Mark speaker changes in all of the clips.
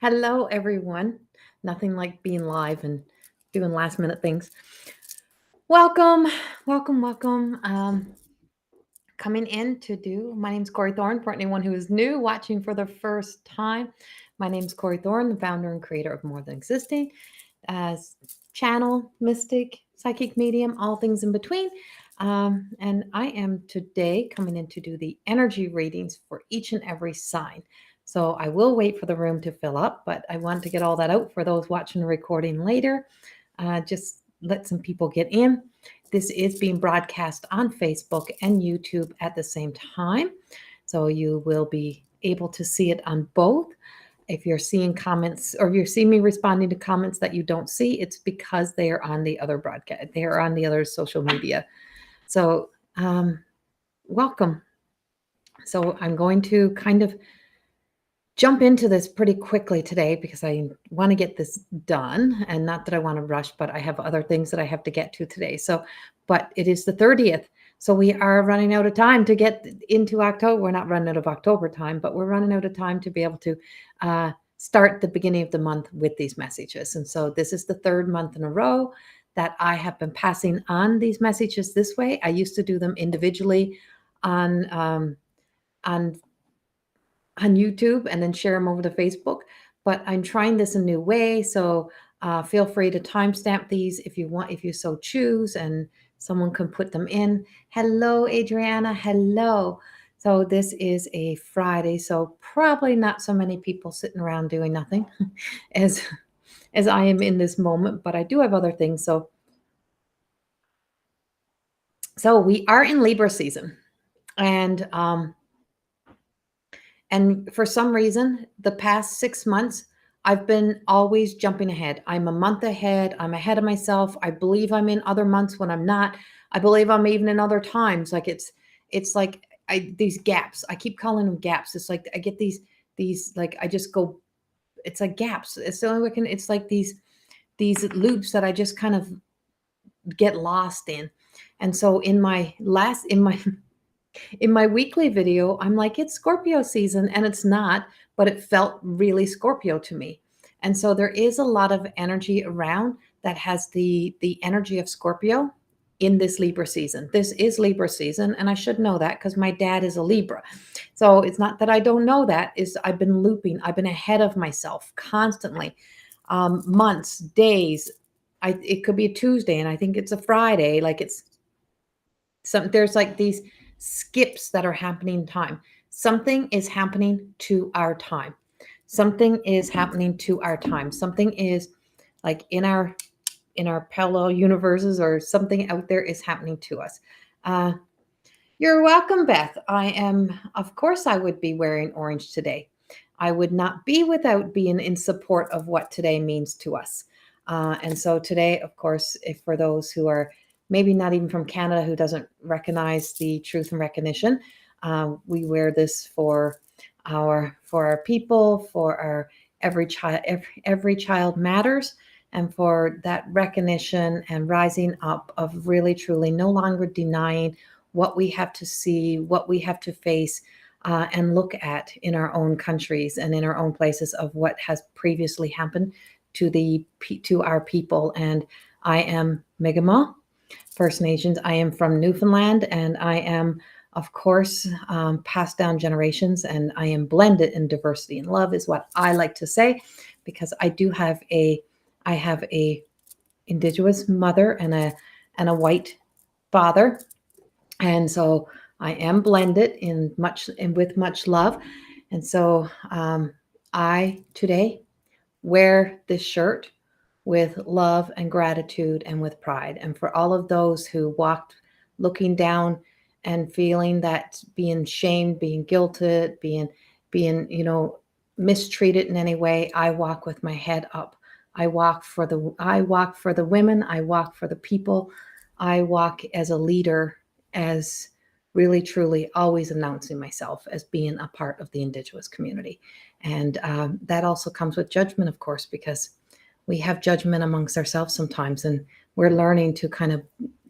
Speaker 1: Hello, everyone. Nothing like being live and doing last minute things. Welcome, welcome. Coming in to do. My name's Corey Thorne. For anyone who is new watching for the first time, my name's Corey Thorne, the founder and creator of More Than Existing, as channel, mystic, psychic medium, all things in between. And I am today coming in to do the energy readings for each and every sign. So I will wait for the room to fill up, but I want to get all that out for those watching the recording later. Just let some people get in. This is being broadcast on Facebook and YouTube at the same time. So you will be able to see it on both. If you're seeing comments or if you're seeing me responding to comments that you don't see, it's because they are on the other broadcast. They are on the other social media. So welcome. So I'm going to kind of jump into this pretty quickly today because I want to get this done, and not that I want to rush, but I have other things that I have to get to today. So, but it is the 30th. So we are running out of time to get into October. We're not running out of October time, but we're running out of time to be able to start the beginning of the month with these messages. And so this is the third month in a row that I have been passing on these messages this way. I used to do them individually on YouTube and then share them over to Facebook. But I'm trying this a new way. So feel free to timestamp these if you want, if you so choose, and someone can put them in. Hello, Adriana. Hello. So this is a Friday. So probably not so many people sitting around doing nothing as I am in this moment, but I do have other things. So we are in Libra season. And for some reason, the past 6 months, I've been always jumping ahead. I'm a month ahead. I'm ahead of myself. I believe I'm in other months when I'm not. I believe I'm even in other times. Like it's like these gaps. I keep calling them gaps. It's like I get these like I just go. It's like gaps. It's the only way I can. It's like these loops that I just kind of get lost in. And so in my weekly video, I'm like, it's Scorpio season, and it's not, but it felt really Scorpio to me. And so there is a lot of energy around that has the energy of Scorpio in this Libra season. This is Libra season, and I should know that because my dad is a Libra. So it's not that I don't know that, is I've been looping. I've been ahead of myself constantly. Months, days. It could be a Tuesday, and I think it's a Friday. Like there's like these skips that are happening in time. Something is happening to our time. Something is happening to our time. Something is like in our parallel universes, or something out there is happening to us. You're welcome, Beth. Of course, I would be wearing orange today. I would not be without being in support of what today means to us. And so today, of course, if for those who are maybe not even from Canada, who doesn't recognize the truth and recognition, we wear this for our people, for our every child matters, and for that recognition and rising up of really truly no longer denying what we have to see, what we have to face, and look at in our own countries and in our own places of what has previously happened to our people. And I am Mi'kmaq, First Nations. I am from Newfoundland, and I am, of course, passed down generations, and I am blended in diversity and love, is what I like to say, because I have a Indigenous mother and a white father, and so I am blended with much love. And so I today wear this shirt with love and gratitude and with pride. And for all of those who walked looking down and feeling that, being shamed, being guilted, being mistreated in any way, I walk with my head up. I walk for the women. I walk for the people. I walk as a leader, as really truly always announcing myself as being a part of the Indigenous community. And that also comes with judgment, of course, because we have judgment amongst ourselves sometimes, and we're learning to kind of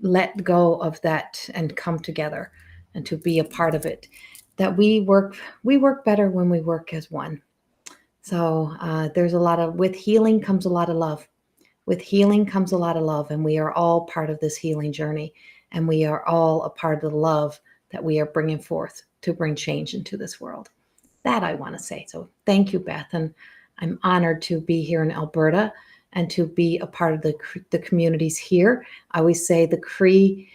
Speaker 1: let go of that and come together and to be a part of it. that we work better when we work as one. So there's a lot of, with healing comes a lot of love. With healing comes a lot of love, and we are all part of this healing journey, and we are all a part of the love that we are bringing forth to bring change into this world. That I want to say. So thank you, Beth, and I'm honored to be here in Alberta and to be a part of the communities here. I always say the Cree,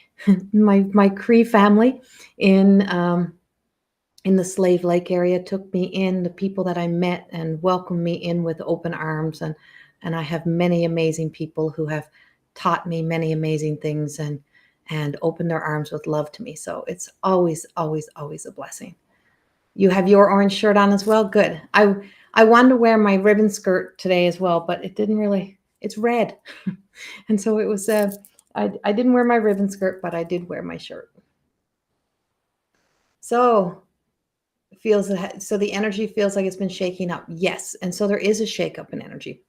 Speaker 1: my Cree family in the Slave Lake area took me in. The people that I met and welcomed me in with open arms, and I have many amazing people who have taught me many amazing things and opened their arms with love to me. So it's always, always, always a blessing. You have your orange shirt on as well? Good. I wanted to wear my ribbon skirt today as well, but it didn't really, it's red. And so it was, I didn't wear my ribbon skirt, but I did wear my shirt. So so the energy feels like it's been shaking up. Yes. And so there is a shakeup in energy.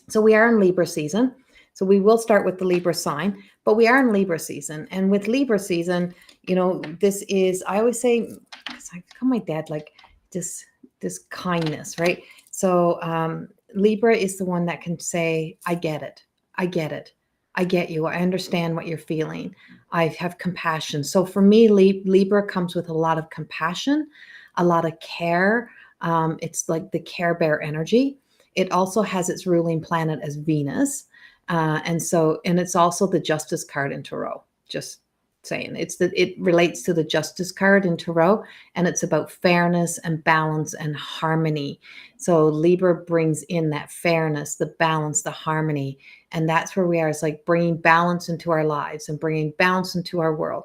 Speaker 1: So we are in Libra season. So we will start with the Libra sign, but we are in Libra season. And with Libra season, this is, I always say, I call my dad like this kindness, right? So Libra is the one that can say, I get it. I get it. I get you. I understand what you're feeling. I have compassion. So for me, Libra comes with a lot of compassion, a lot of care. It's like the Care Bear energy. It also has its ruling planet as Venus. And it's also the Justice card in Tarot. Just saying, it relates to the Justice card in Tarot, and it's about fairness and balance and harmony. So Libra brings in that fairness, the balance, the harmony, and that's where we are. It's like bringing balance into our lives and bringing balance into our world.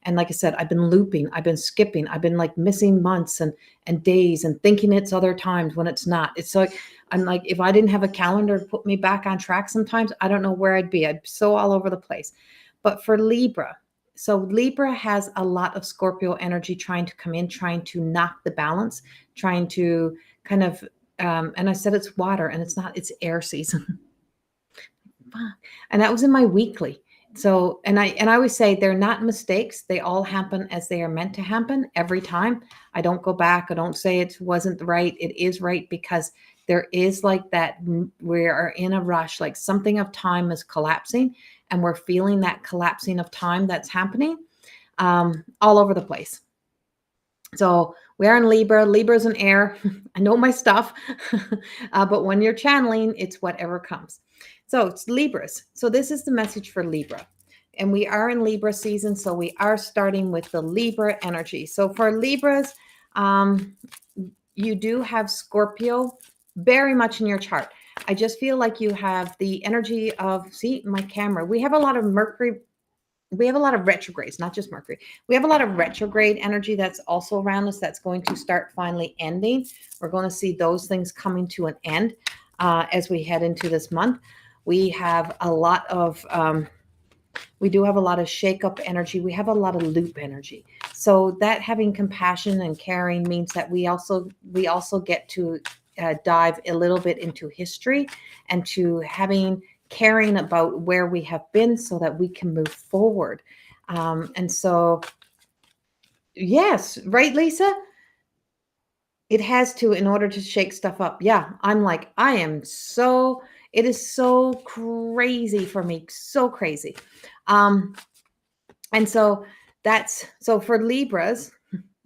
Speaker 1: And like I said, I've been looping, I've been skipping, I've been like missing months and days and thinking it's other times when it's not. It's like, I'm like, if I didn't have a calendar to put me back on track sometimes, I don't know where I'd be. I'd be so all over the place. But for Libra, so Libra has a lot of Scorpio energy trying to come in, trying to knock the balance, trying to kind of, and I said it's water, and it's not, it's air season. And that was in my weekly. So, and I always say they're not mistakes. They all happen as they are meant to happen every time. I don't go back. I don't say it wasn't right. It is right, because there is like that, we are in a rush, like something of time is collapsing, and we're feeling that collapsing of time that's happening all over the place. So we are in Libra. Libra's an air. I know my stuff. But when you're channeling, it's whatever comes. So it's Libras. So this is the message for Libra. And we are in Libra season. So we are starting with the Libra energy. So for Libras, you do have Scorpio very much in your chart. I just feel like you have the energy of, see my camera, we have a lot of Mercury. We have a lot of retrogrades, not just Mercury. We have a lot of retrograde energy that's also around us that's going to start finally ending. We're going to see those things coming to an end as we head into this month. We have a lot of, we do have a lot of shake-up energy. We have a lot of loop energy. So that having compassion and caring means that we also get to dive a little bit into history and to caring about where we have been so that we can move forward. And so, yes, right, Lisa? It has to, in order to shake stuff up. Yeah, I'm like, it is so crazy for me, so crazy. And so so for Libras,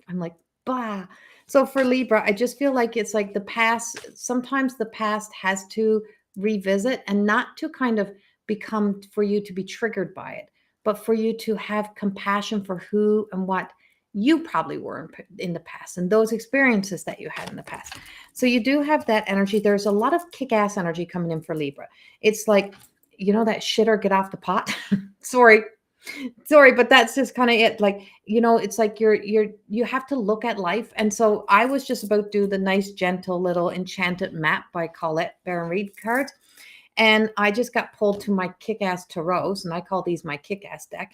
Speaker 1: I'm like, bah. So for Libra, I just feel like it's like the past, sometimes the past has to revisit, and not to kind of become for you to be triggered by it, but for you to have compassion for who and what you probably were in the past and those experiences that you had in the past. So you do have that energy. There's a lot of kick-ass energy coming in for Libra. It's like, that shitter get off the pot. Sorry, but that's just kind of it. Like, it's like you have to look at life. And so I was just about to do the nice, gentle little enchanted map by Colette Baron Reed cards. And I just got pulled to my kick-ass tarots, and I call these my kick-ass deck.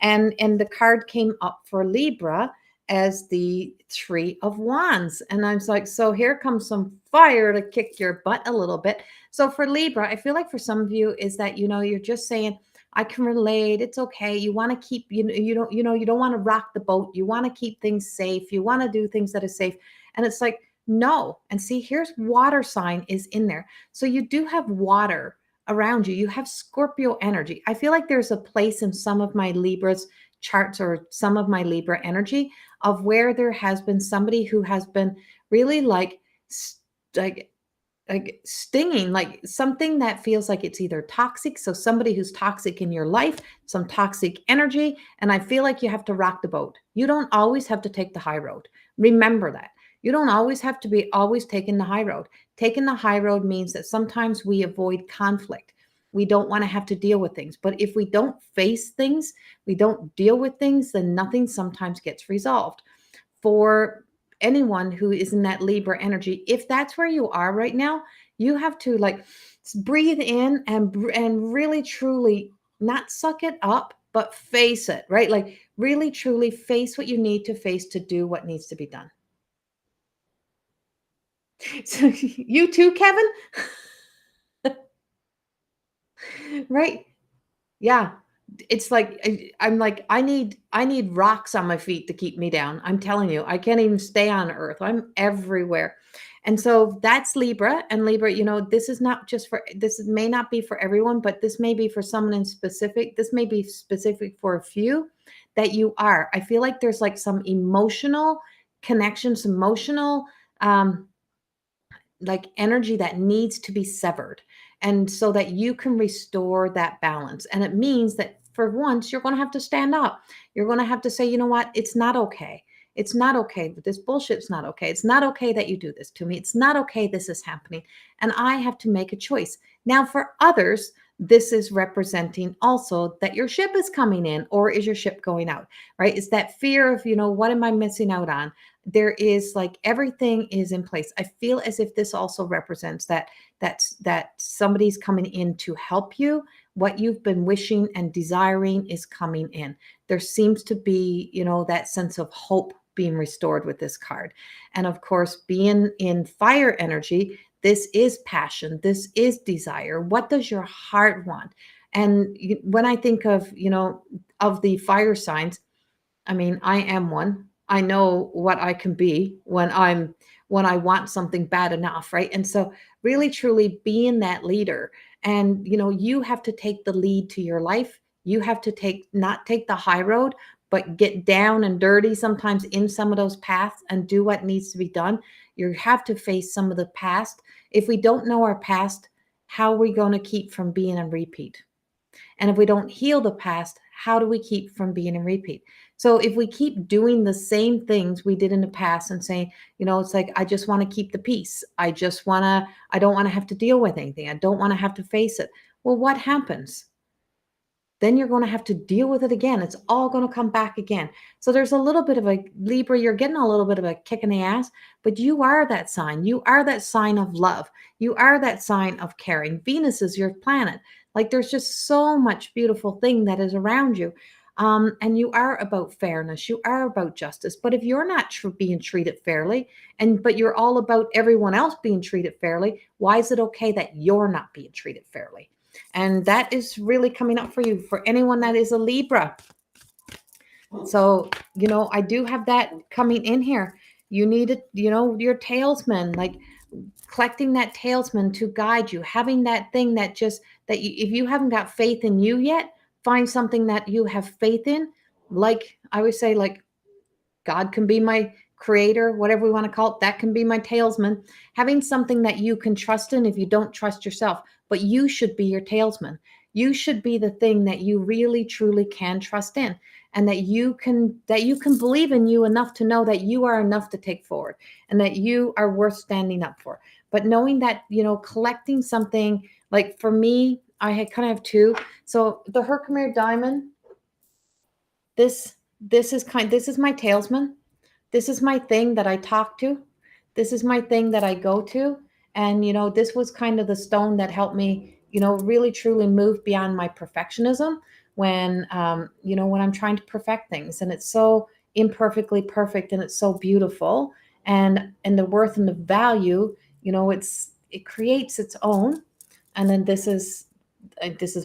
Speaker 1: And the card came up for Libra as the Three of Wands. And I was like, so here comes some fire to kick your butt a little bit. So for Libra, I feel like for some of you is that, you're just saying, I can relate. It's okay. You want to keep, you don't want to rock the boat. You want to keep things safe. You want to do things that are safe. And it's like, no. And see, here's water sign is in there. So you do have water around you. You have Scorpio energy. I feel like there's a place in some of my Libra's charts or some of my Libra energy of where there has been somebody who has been really like like stinging, like something that feels like it's either toxic. So somebody who's toxic in your life, some toxic energy. And I feel like you have to rock the boat. You don't always have to take the high road. Remember that. You don't always have to be always taking the high road. Taking the high road means that sometimes we avoid conflict. We don't want to have to deal with things. But if we don't face things, we don't deal with things, then nothing sometimes gets resolved. For anyone who is in that Libra energy, if that's where you are right now, you have to like breathe in and really truly not suck it up, but face it, right? Like really truly face what you need to face to do what needs to be done. So you too, Kevin? Right? Yeah. It's like I'm like I need rocks on my feet to keep me down. I'm telling you, I can't even stay on earth. I'm everywhere. And so that's Libra, and Libra, this is not just for this may not be for everyone, but this may be for someone in specific. This may be specific for a few that you are. I feel like there's like some emotional connections, emotional like energy that needs to be severed, and so that you can restore that balance. And it means that for once you're going to have to stand up. You're going to have to say, you know what, it's not okay. It's not okay. This bullshit's not okay. It's not okay that you do this to me. It's not okay this is happening, and I have to make a choice. Now for others, this is representing also that your ship is coming in, or is your ship going out, right? It's that fear of, what am I missing out on? There is like everything is in place. I feel as if this also represents that somebody's coming in to help you. What you've been wishing and desiring is coming in. There seems to be, that sense of hope being restored with this card. And of course, being in fire energy, this is passion. This is desire. What does your heart want? And when I think of the fire signs, I mean, I am one. I know what I can be when I want something bad enough, right? And so really truly being that leader, and you have to take the lead to your life. You have to not take the high road, but get down and dirty sometimes in some of those paths and do what needs to be done. You have to face some of the past. If we don't know our past, how are we going to keep from being a repeat? And if we don't heal the past, how do we keep from being a repeat? So if we keep doing the same things we did in the past and saying, it's like, I just want to keep the peace. I don't want to have to deal with anything. I don't want to have to face it. Well, what happens? Then you're going to have to deal with it again. It's all going to come back again. So there's a little bit of a Libra, you're getting a little bit of a kick in the ass, but you are that sign. You are that sign of love. You are that sign of caring. Venus is your planet. Like there's just so much beautiful thing that is around you. And you are about fairness. You are about justice. But if you're not being treated fairly, but you're all about everyone else being treated fairly, why is it okay that you're not being treated fairly? And that is really coming up for you, for anyone that is a Libra. So, I do have that coming in here. You need it, your talesman, like collecting that talesman to guide you, having that thing that if you haven't got faith in you yet, find something that you have faith in. Like I always say, like God can be my creator, whatever we want to call it. That can be my talesman. Having something that you can trust in if you don't trust yourself, but you should be your talesman. You should be the thing that you really, truly can trust in, and that you can believe in you enough to know that you are enough to take forward and that you are worth standing up for. But knowing that, collecting something, like for me, I had kind of two. So the Herkimer Diamond, this is my talesman. This is my thing that I talk to. This is my thing that I go to. And, this was kind of the stone that helped me, really truly move beyond my perfectionism when, when I'm trying to perfect things, and it's so imperfectly perfect and it's so beautiful, and the worth and the value, it creates its own. And then this is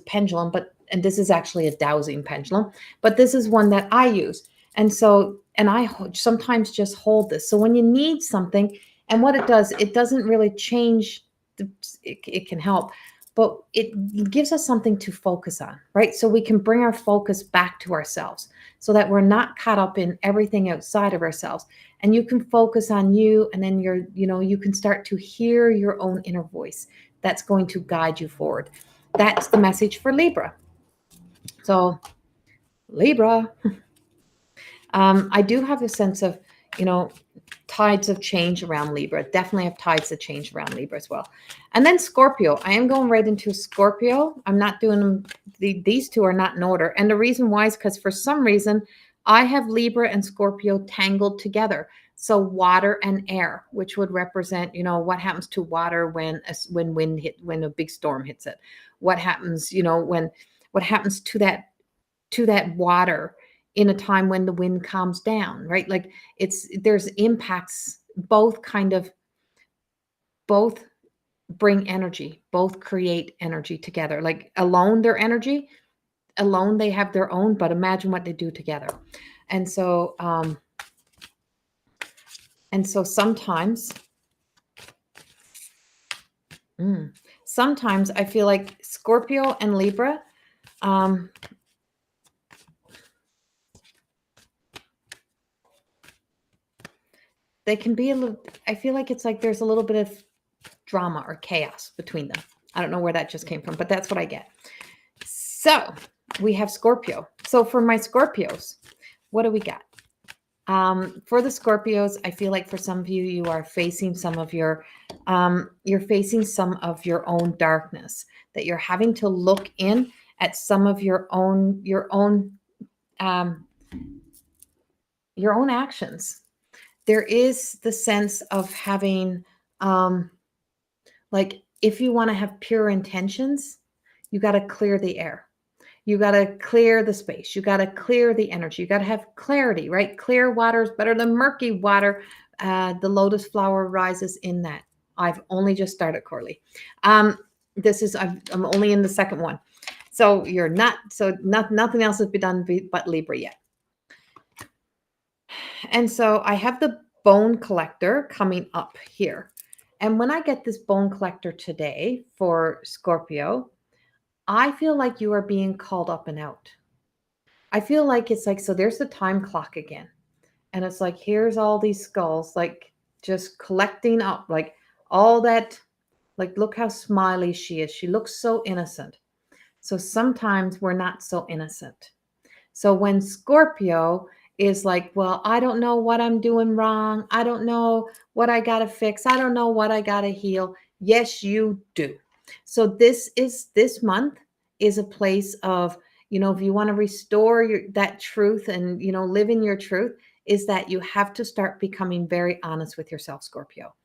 Speaker 1: pendulum, but and this is actually a dowsing pendulum, but this is one that I use. And so, and I sometimes just hold this. So when you need something, and what it does, it doesn't really change, it can help, but it gives us something to focus on, right? So we can bring our focus back to ourselves so that we're not caught up in everything outside of ourselves. And you can focus on you, and then you can start to hear your own inner voice that's going to guide you forward. That's the message for Libra. So, Libra, I do have a sense of, tides of change around Libra. Definitely have tides of change around Libra as well. And then Scorpio. I am going right into Scorpio. I'm not doing them. These two are not in order. And the reason why is because for some reason, I have Libra and Scorpio tangled together. So water and air, which would represent, what happens to water when a big storm hits it. What happens, what happens to that water in a time when the wind calms down, right? Like there's impacts, both bring energy, both create energy together. Like alone, their energy, alone they have their own, but imagine what they do together. And so sometimes I feel like Scorpio and Libra, they can be a little, I feel like it's like there's a little bit of drama or chaos between them. I don't know where that just came from, but that's what I get. So we have Scorpio. So for my Scorpios, what do we got? For the Scorpios, I feel like for some of you, you are facing some of your, you're facing some of your own darkness, that you're having to look in at some of your own actions. There is the sense of having, like if you want to have pure intentions, you got to clear the air. You got to clear the space. You got to clear the energy. You got to have clarity, right? Clear water is better than murky water. The lotus flower rises in that. I've only just started, Corley. I'm only in the second one. So nothing else has been done but Libra yet. And so I have the bone collector coming up here. And when I get this bone collector today for Scorpio, I feel like you are being called up and out. I feel like it's like, so there's the time clock again. And it's like, here's all these skulls, like just collecting up, like all that, like, look how smiley she is. She looks so innocent. So sometimes we're not so innocent. So when Scorpio is like, well, I don't know what I'm doing wrong. I don't know what I got to fix. I don't know what I got to heal. Yes, you do. So this month is a place of, if you want to restore that truth and, live in your truth, is that you have to start becoming very honest with yourself, Scorpio.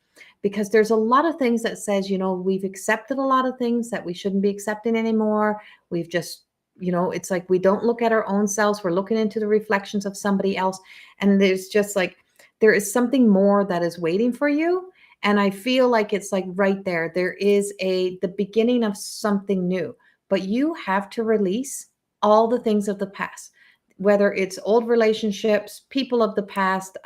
Speaker 1: Because there's a lot of things that says, we've accepted a lot of things that we shouldn't be accepting anymore. We've just, it's like we don't look at our own selves. We're looking into the reflections of somebody else. And there's just like, there is something more that is waiting for you. And I feel like it's like right there. There is the beginning of something new. But you have to release all the things of the past, whether it's old relationships, people of the past,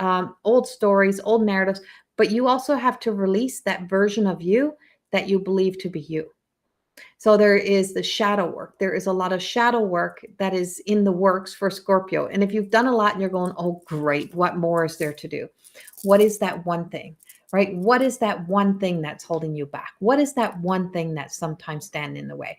Speaker 1: old stories, old narratives. But you also have to release that version of you that you believe to be you. So there is the shadow work. There is a lot of shadow work that is in the works for Scorpio. And if you've done a lot and you're going, oh, great, what more is there to do? What is that one thing, right? What is that one thing that's holding you back? What is that one thing that's sometimes standing in the way?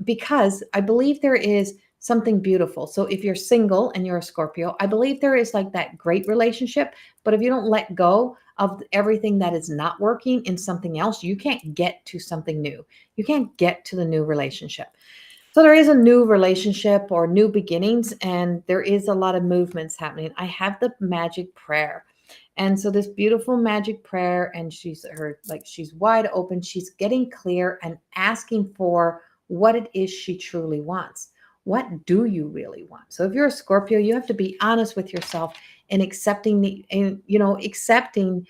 Speaker 1: Because I believe there is something beautiful. So if you're single and you're a Scorpio, I believe there is like that great relationship. But if you don't let go of everything that is not working in something else, you can't get to something new. You can't get to the new relationship. So there is a new relationship or new beginnings, and there is a lot of movements happening. I have the magic prayer. And so this beautiful magic prayer, and she's wide open. She's getting clear and asking for what it is she truly wants. What do you really want? So if you're a Scorpio, you have to be honest with yourself and accepting accepting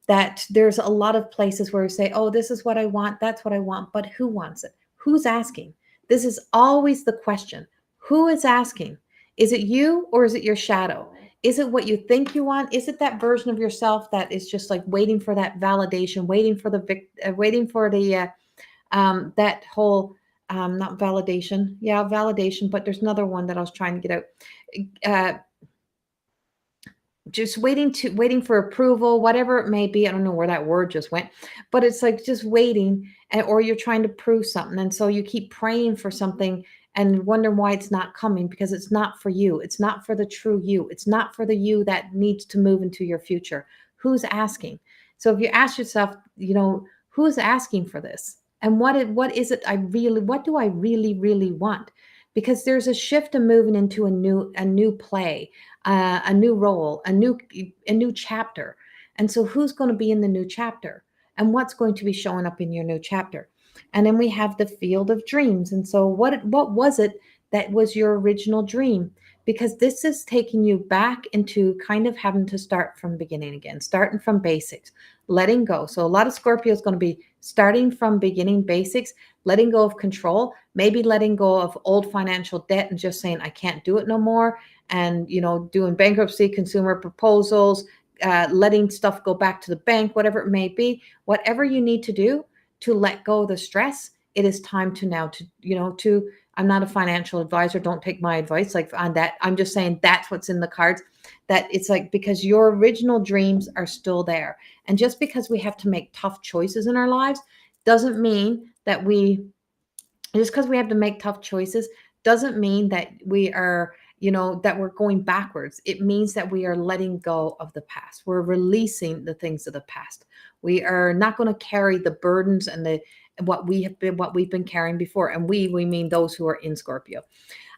Speaker 1: that there's a lot of places where you say, oh, this is what I want. That's what I want. But who wants it? Who's asking? This is always the question. Who is asking? Is it you or is it your shadow? Is it what you think you want? Is it that version of yourself that is just like waiting for that validation, waiting for waiting for the that whole not validation, yeah, validation, but there's another one that I was trying to get out. Just waiting for approval, whatever it may be. I don't know where that word just went, but it's like just waiting, or you're trying to prove something, and so you keep praying for something and wondering why it's not coming, because it's not for you. It's not for the true you. It's not for the you that needs to move into your future. Who's asking? So if you ask yourself, who's asking for this, and what is it what do I really want? Because there's a shift of moving into a new play, a new role, a new chapter. And so who's going to be in the new chapter, and what's going to be showing up in your new chapter? And then we have the field of dreams. And so what was it that was your original dream? Because this is taking you back into kind of having to start from the beginning again, starting from basics, letting go. So a lot of Scorpio is going to be starting from beginning basics, letting go of control, maybe letting go of old financial debt and just saying, I can't do it no more. And, doing bankruptcy, consumer proposals, letting stuff go back to the bank, whatever it may be, whatever you need to do to let go of the stress. It is time to now I'm not a financial advisor. Don't take my advice like on that. I'm just saying that's what's in the cards, that it's like, because your original dreams are still there. And just because we have to make tough choices in our lives doesn't mean that just because we have to make tough choices doesn't mean that we are, that we're going backwards. It means that we are letting go of the past. We're releasing the things of the past. We are not going to carry the burdens and what we've been carrying before. And we mean those who are in Scorpio.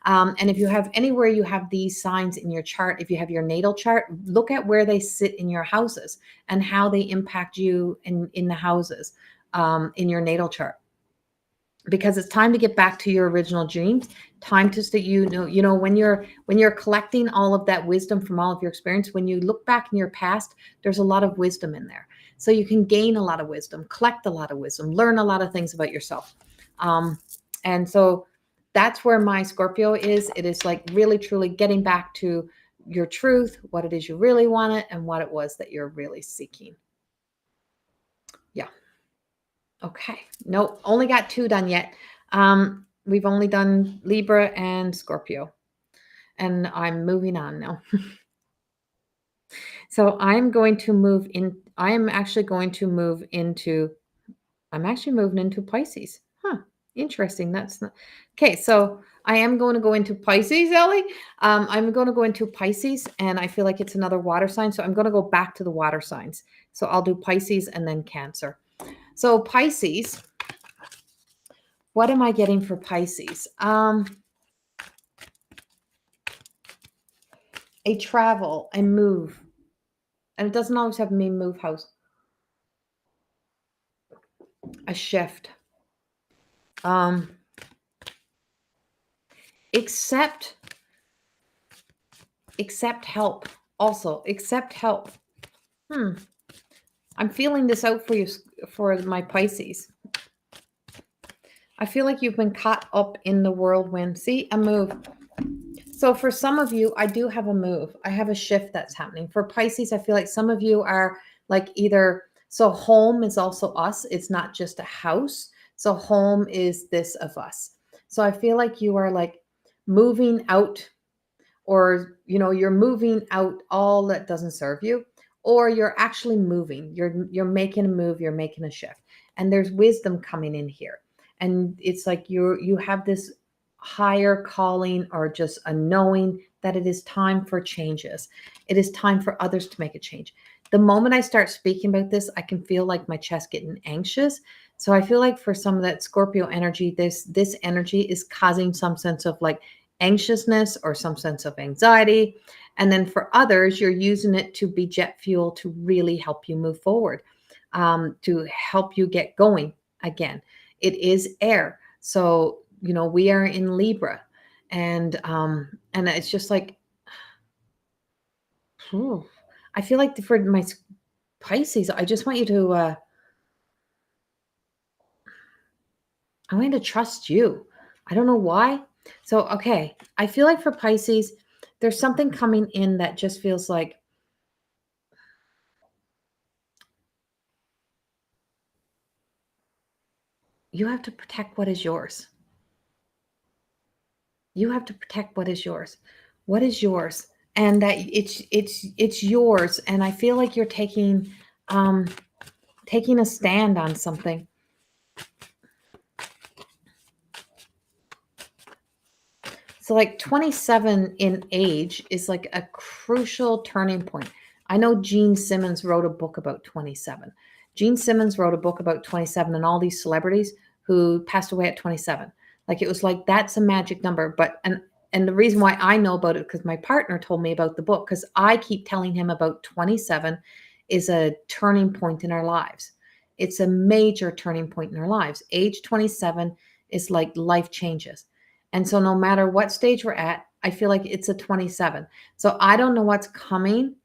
Speaker 1: And if you have anywhere you have these signs in your chart, if you have your natal chart, look at where they sit in your houses and how they impact you in the houses in your natal chart. Because it's time to get back to your original dreams. Time to stay, when you're collecting all of that wisdom from all of your experience, when you look back in your past, there's a lot of wisdom in there. So you can gain a lot of wisdom, collect a lot of wisdom, learn a lot of things about yourself. And so that's where my Scorpio is. It is like really, truly getting back to your truth, what it is you really wanted, and what it was that you're really seeking. Yeah. Okay. Nope. Only got 2 done yet. We've only done Libra and Scorpio. And I'm moving on now. So I'm actually moving into Pisces. Huh. Interesting. That's not okay. So I am going to go into Pisces, Ellie. I'm going to go into Pisces, and I feel like it's another water sign. So I'm going to go back to the water signs. So I'll do Pisces and then Cancer. So Pisces, what am I getting for Pisces? A travel, a move. And it doesn't always have to mean move house. A shift. Accept help. Also, accept help. I'm feeling this out for you, for my Pisces. I feel like you've been caught up in the whirlwind. See, a move. So for some of you, I do have a move. I have a shift that's happening. For Pisces, I feel like some of you are like so home is also us. It's not just a house. So home is this of us. So I feel like you are like moving out, or, you're moving out all that doesn't serve you, or you're actually moving. You're making a move. You're making a shift. And there's wisdom coming in here. And it's like you have this higher calling, or just a knowing that it is time for changes. It is time for others to make a change. The moment I start speaking about this, I can feel like my chest getting anxious. So I feel like for some of that Scorpio energy, this energy is causing some sense of like anxiousness or some sense of anxiety. And then for others, you're using it to be jet fuel to really help you move forward, to help you get going again. It is air. So, we are in Libra, and it's just like, I feel like for my Pisces, I just want you to, I want you to trust you. I don't know why. So, okay, I feel like for Pisces, there's something coming in that just feels like you have to protect what is yours. You have to protect what is yours. What is yours? And that it's yours. And I feel like you're um taking a stand on something. So like 27 in age is like a crucial turning point. I know Gene Simmons wrote a book about 27. Gene Simmons wrote a book about 27 and all these celebrities who passed away at 27. Like it was like that's a magic number. And the reason why I know about it because my partner told me about the book because I keep telling him about 27 is a turning point in our lives. It's a major turning point in our lives. Age 27 is like life changes. And so no matter what stage we're at, I feel like it's a 27. So I don't know what's coming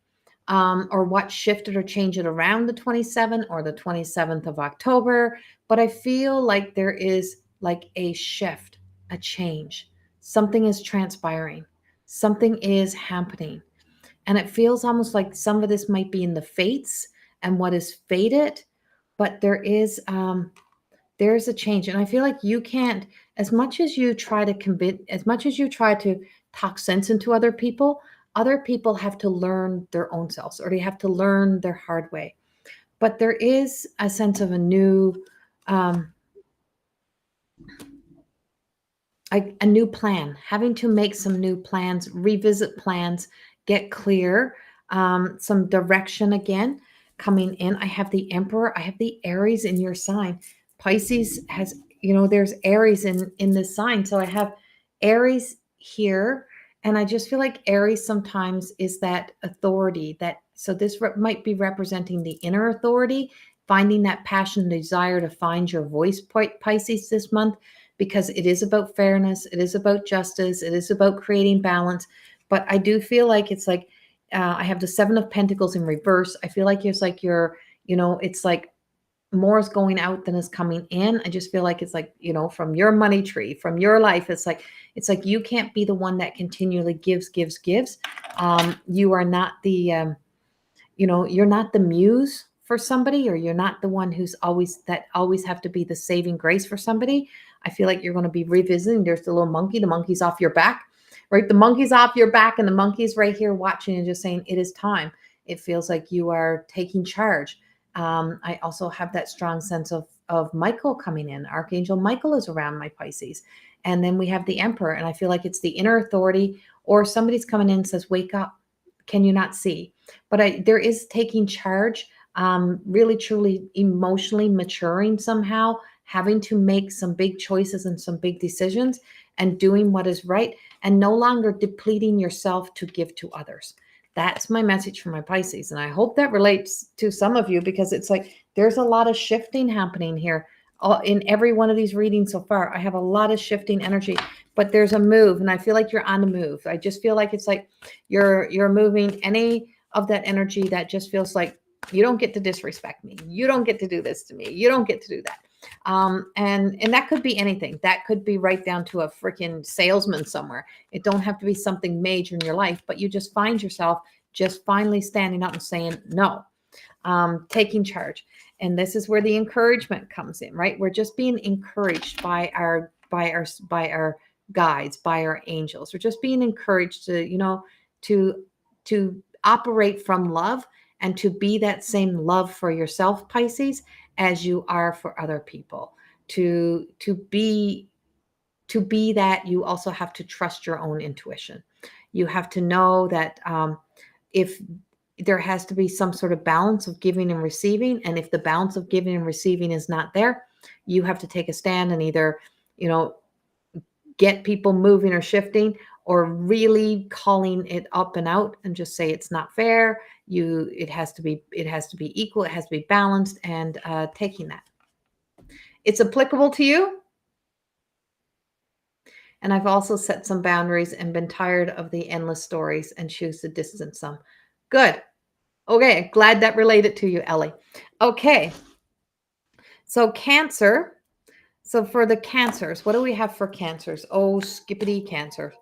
Speaker 1: or what shifted or changed it around the 27th or the 27th of October, but I feel like there is like a shift, a change. Something is transpiring. Something is happening. And it feels almost like some of this might be in the fates and what is fated, but there's a change. And I feel like you can't, as much as you try to convince, as much as you try to talk sense into other people have to learn their own selves or they have to learn their hard way. But there is a sense of um, a new plan, having to make some new plans, revisit plans, get clear, some direction again coming in. I have the Emperor, I have the Aries in your sign. Pisces has, there's Aries in this sign. So I have Aries here, and I just feel like Aries sometimes is that authority that so this might be representing the inner authority, finding that passion and desire to find your voice, Pisces, this month because it is about fairness, it is about justice, it is about creating balance. But I do feel like it's like I have the Seven of Pentacles in reverse. I feel like it's like it's like more is going out than is coming in. I just feel like it's like, from your money tree, from your life, it's like you can't be the one that continually gives. You are not you're not the muse for somebody, or you're not the one who's always have to be the saving grace for somebody. I feel like you're going to be revisiting. There's the little monkey, the monkey's off your back, right? The monkey's off your back and the monkey's right here watching and just saying, it is time. It feels like you are taking charge. I also have that strong sense of Michael coming in. Archangel Michael is around my Pisces. And then we have the Emperor, and I feel like it's the inner authority, or somebody's coming in and says, wake up. Can you not see? But there is taking charge, really, truly emotionally maturing somehow, having to make some big choices and some big decisions and doing what is right and no longer depleting yourself to give to others. That's my message for my Pisces. And I hope that relates to some of you because it's like there's a lot of shifting happening here. In every one of these readings so far, I have a lot of shifting energy, but there's a move, and I feel like you're on the move. I just feel like it's like you're moving any of that energy that just feels like you don't get to disrespect me. You don't get to do this to me. You don't get to do that. And that could be anything. That could be right down to a freaking salesman somewhere. It don't have to be something major in your life, but you just find yourself just finally standing up and saying no, taking charge. And this is where the encouragement comes in, right? We're just being encouraged by our guides, by our angels. We're just being encouraged to operate from love and to be that same love for yourself, Pisces, as you are for other people. To be that, you also have to trust your own intuition. You have to know that if there has to be some sort of balance of giving and receiving, and if the balance of giving and receiving is not there, you have to take a stand and either get people moving or shifting, or really calling it up and out and just say it's not fair. It has to be equal, it has to be balanced, and taking that. It's applicable to you. And I've also set some boundaries and been tired of the endless stories and choose to distance some. Good. Okay, glad that related to you, Ellie. Okay. So Cancer. So for the Cancers, what do we have for Cancers? Oh, skippity Cancer.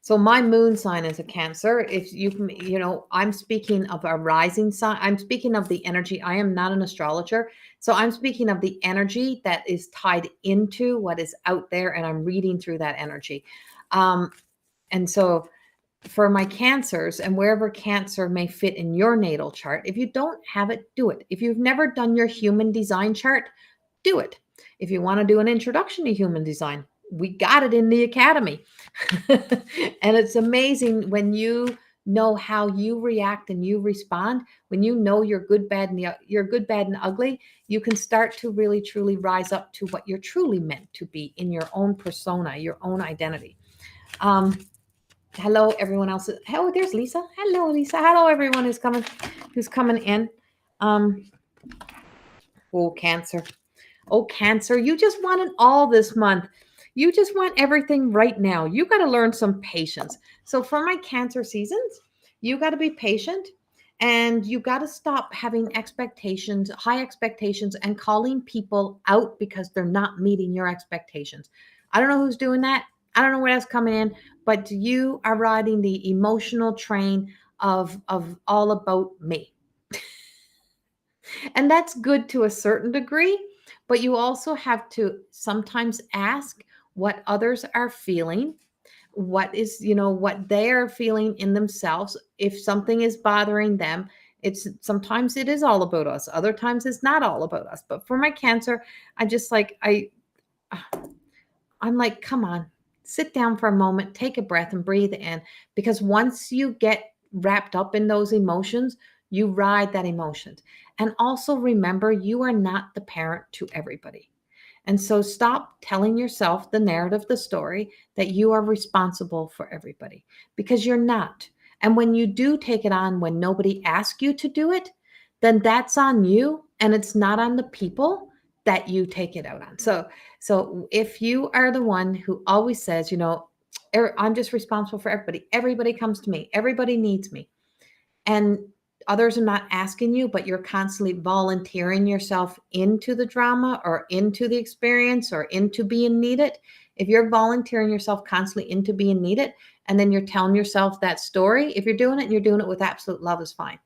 Speaker 1: So my moon sign is a Cancer. If you can, I'm speaking of a rising sign. I'm speaking of the energy. I am not an astrologer. So I'm speaking of the energy that is tied into what is out there, and I'm reading through that energy. And so for my Cancers, and wherever Cancer may fit in your natal chart, if you don't have it, do it. If you've never done your human design chart, do it. If you want to do an introduction to human design, we got it in the academy. And it's amazing when you know how you react and you respond. When you know you're good, bad, and ugly, you can start to really truly rise up to what you're truly meant to be in your own persona, your own identity. Hello, everyone else. Oh, there's Lisa. Hello, Lisa. Hello, everyone who's coming in. Oh, Cancer. Oh, Cancer, you just want it all this month. You just want everything right now. You got to learn some patience. So for my Cancer seasons, you got to be patient, and you got to stop having expectations, high expectations, and calling people out because they're not meeting your expectations. I don't know who's doing that. I don't know where that's coming in, but you are riding the emotional train of all about me. And that's good to a certain degree, but you also have to sometimes ask what others are feeling, what they're feeling in themselves. If something is bothering them, it's sometimes it is all about us. Other times it's not all about us. But for my Cancer, I'm like, come on, sit down for a moment, take a breath and breathe in, because once you get wrapped up in those emotions, you ride that emotions. And also remember, you are not the parent to everybody. And so stop telling yourself the narrative, the story that you are responsible for everybody, because you're not. And when you do take it on when nobody asks you to do it, then that's on you, and it's not on the people that you take it out on. So if you are the one who always says, I'm just responsible for everybody. Everybody comes to me. Everybody needs me. And others are not asking you, but you're constantly volunteering yourself into the drama or into the experience or into being needed. If you're volunteering yourself constantly into being needed, and then you're telling yourself that story, if you're doing it and you're doing it with absolute love, is fine.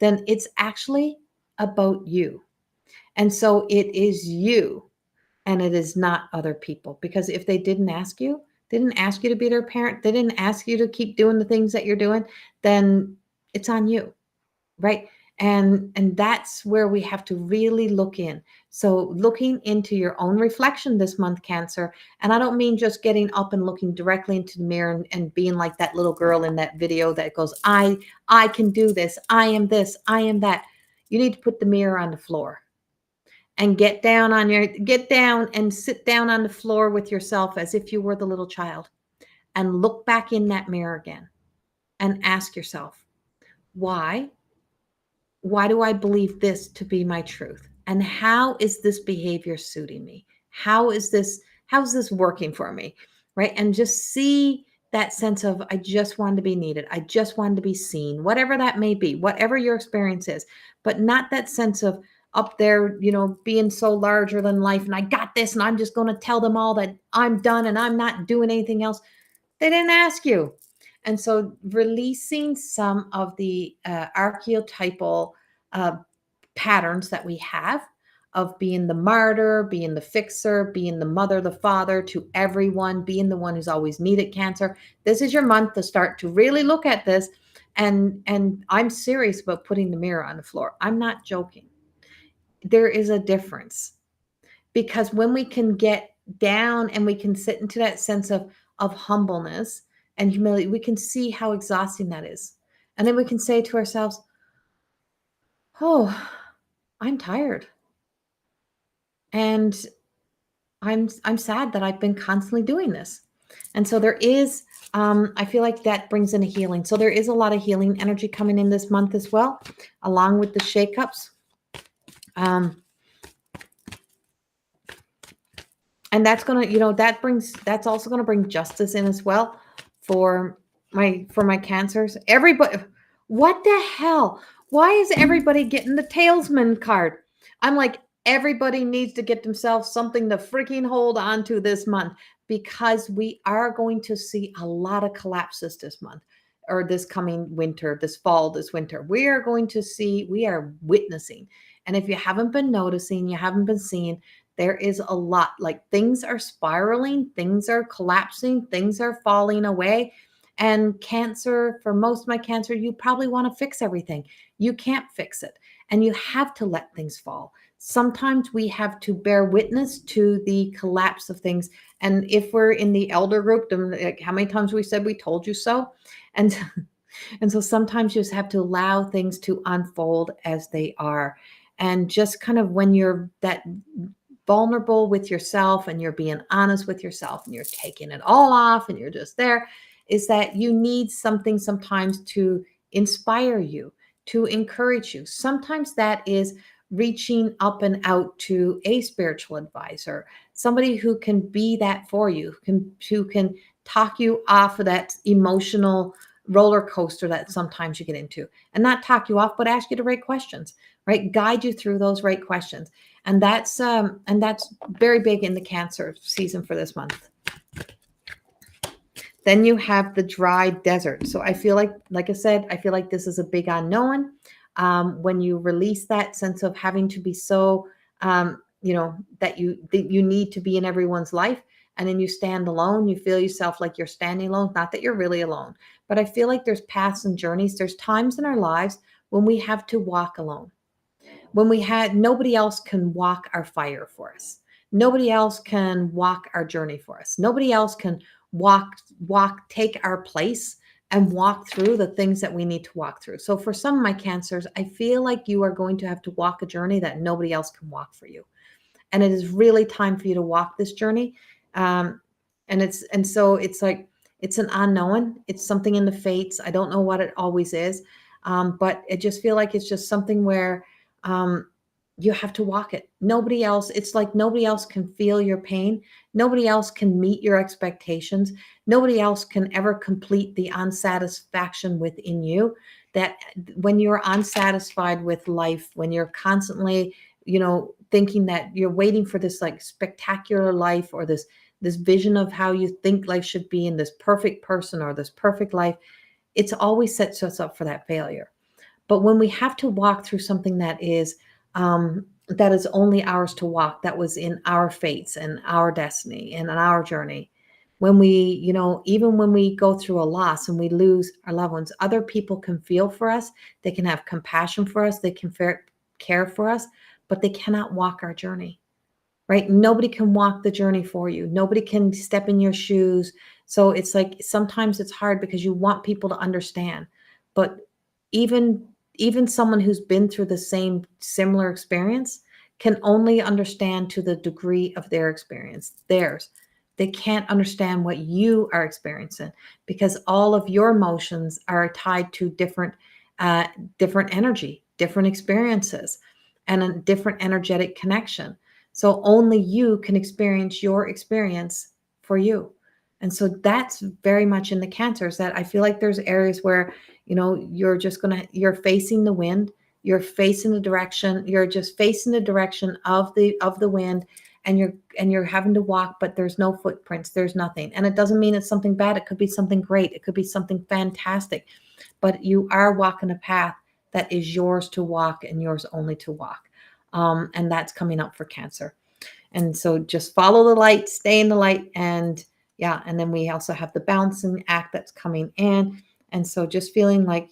Speaker 1: Then it's actually about you. And so it is you, and it is not other people. Because if they didn't ask you to be their parent, they didn't ask you to keep doing the things that you're doing, then it's on you, right? And that's where we have to really look in. So looking into your own reflection this month, Cancer, and I don't mean just getting up and looking directly into the mirror and being like that little girl in that video that goes, I can do this, I am this, I am that. You need to put the mirror on the floor and get down and sit down on the floor with yourself as if you were the little child, and look back in that mirror again and ask yourself, why do I believe this to be my truth? And how is this behavior suiting me? How's this working for me? Right? And just see that sense of, I just want to be needed. I just want to be seen, whatever that may be, whatever your experience is, but not that sense of up there, being so larger than life. And I got this, and I'm just going to tell them all that I'm done and I'm not doing anything else. They didn't ask you. And so releasing some of the archetypal patterns that we have of being the martyr, being the fixer, being the mother, the father to everyone, being the one who's always needed, Cancer. This is your month to start to really look at this. And I'm serious about putting the mirror on the floor. I'm not joking. There is a difference, because when we can get down and we can sit into that sense of humbleness and humility, we can see how exhausting that is. And then we can say to ourselves, oh, I'm tired. And I'm sad that I've been constantly doing this. And so there is, I feel like that brings in a healing. So there is a lot of healing energy coming in this month as well, along with the shakeups. And that's going to, that's also going to bring justice in as well for my Cancers. Everybody, what the hell? Why is everybody getting the Talesman card? I'm like, everybody needs to get themselves something to freaking hold on to this month, because we are going to see a lot of collapses this month, or this coming winter, this fall, this winter. We are going to see, we are witnessing. And if you haven't been noticing, you haven't been seeing, there is a lot, like things are spiraling, things are collapsing, things are falling away. And Cancer, for most of my Cancer, you probably want to fix everything. You can't fix it, and you have to let things fall. Sometimes we have to bear witness to the collapse of things. And if we're in the elder group, then, like, how many times we said we told you so? And and so sometimes you just have to allow things to unfold as they are. And just kind of when you're that vulnerable with yourself and you're being honest with yourself and you're taking it all off and you're just there, is that you need something sometimes to inspire you, to encourage you. Sometimes that is reaching up and out to a spiritual advisor, somebody who can be that for you, who can talk you off of that emotional roller coaster that sometimes you get into, and not talk you off, but ask you the right questions, right? Guide you through those right questions. And that's very big in the Cancer season for this month. Then you have the dry desert. So I feel like I said, I feel like this is a big unknown. When you release that sense of having to be so, that you need to be in everyone's life, and then you stand alone, you feel yourself like you're standing alone. Not that you're really alone, but I feel like there's paths and journeys. There's times in our lives when we have to walk alone, when we had nobody else can walk our fire for us. Nobody else can walk our journey for us. Nobody else can take our place and walk through the things that we need to walk through. So for some of my Cancers, I feel like you are going to have to walk a journey that nobody else can walk for you. And it is really time for you to walk this journey. So it's like, it's an unknown. It's something in the fates. I don't know what it always is. But I just feel like it's just something where you have to walk it. Nobody else, it's like nobody else can feel your pain. Nobody else can meet your expectations. Nobody else can ever complete the unsatisfaction within you. That when you're unsatisfied with life, when you're constantly, thinking that you're waiting for this like spectacular life, or this vision of how you think life should be, and this perfect person or this perfect life, it's always sets us up for that failure. But when we have to walk through something that is only ours to walk, that was in our fates and our destiny and on our journey, when we, even when we go through a loss and we lose our loved ones, other people can feel for us. They can have compassion for us. They can care for us, but they cannot walk our journey, right? Nobody can walk the journey for you. Nobody can step in your shoes. So it's like, sometimes it's hard because you want people to understand, but even someone who's been through the same similar experience can only understand to the degree of their experience, theirs. They can't understand what you are experiencing, because all of your emotions are tied to different energy, different experiences, and a different energetic connection. So only you can experience your experience for you. And so that's very much in the Cancers, that I feel like there's areas where, you're facing the wind, you're facing the direction, you're just facing the direction of the wind, and you're having to walk, but there's no footprints, there's nothing. And it doesn't mean it's something bad. It could be something great. It could be something fantastic, but you are walking a path that is yours to walk and yours only to walk. And that's coming up for Cancer. And so just follow the light, stay in the light. And yeah, and then we also have the balancing act that's coming in. And so just feeling like,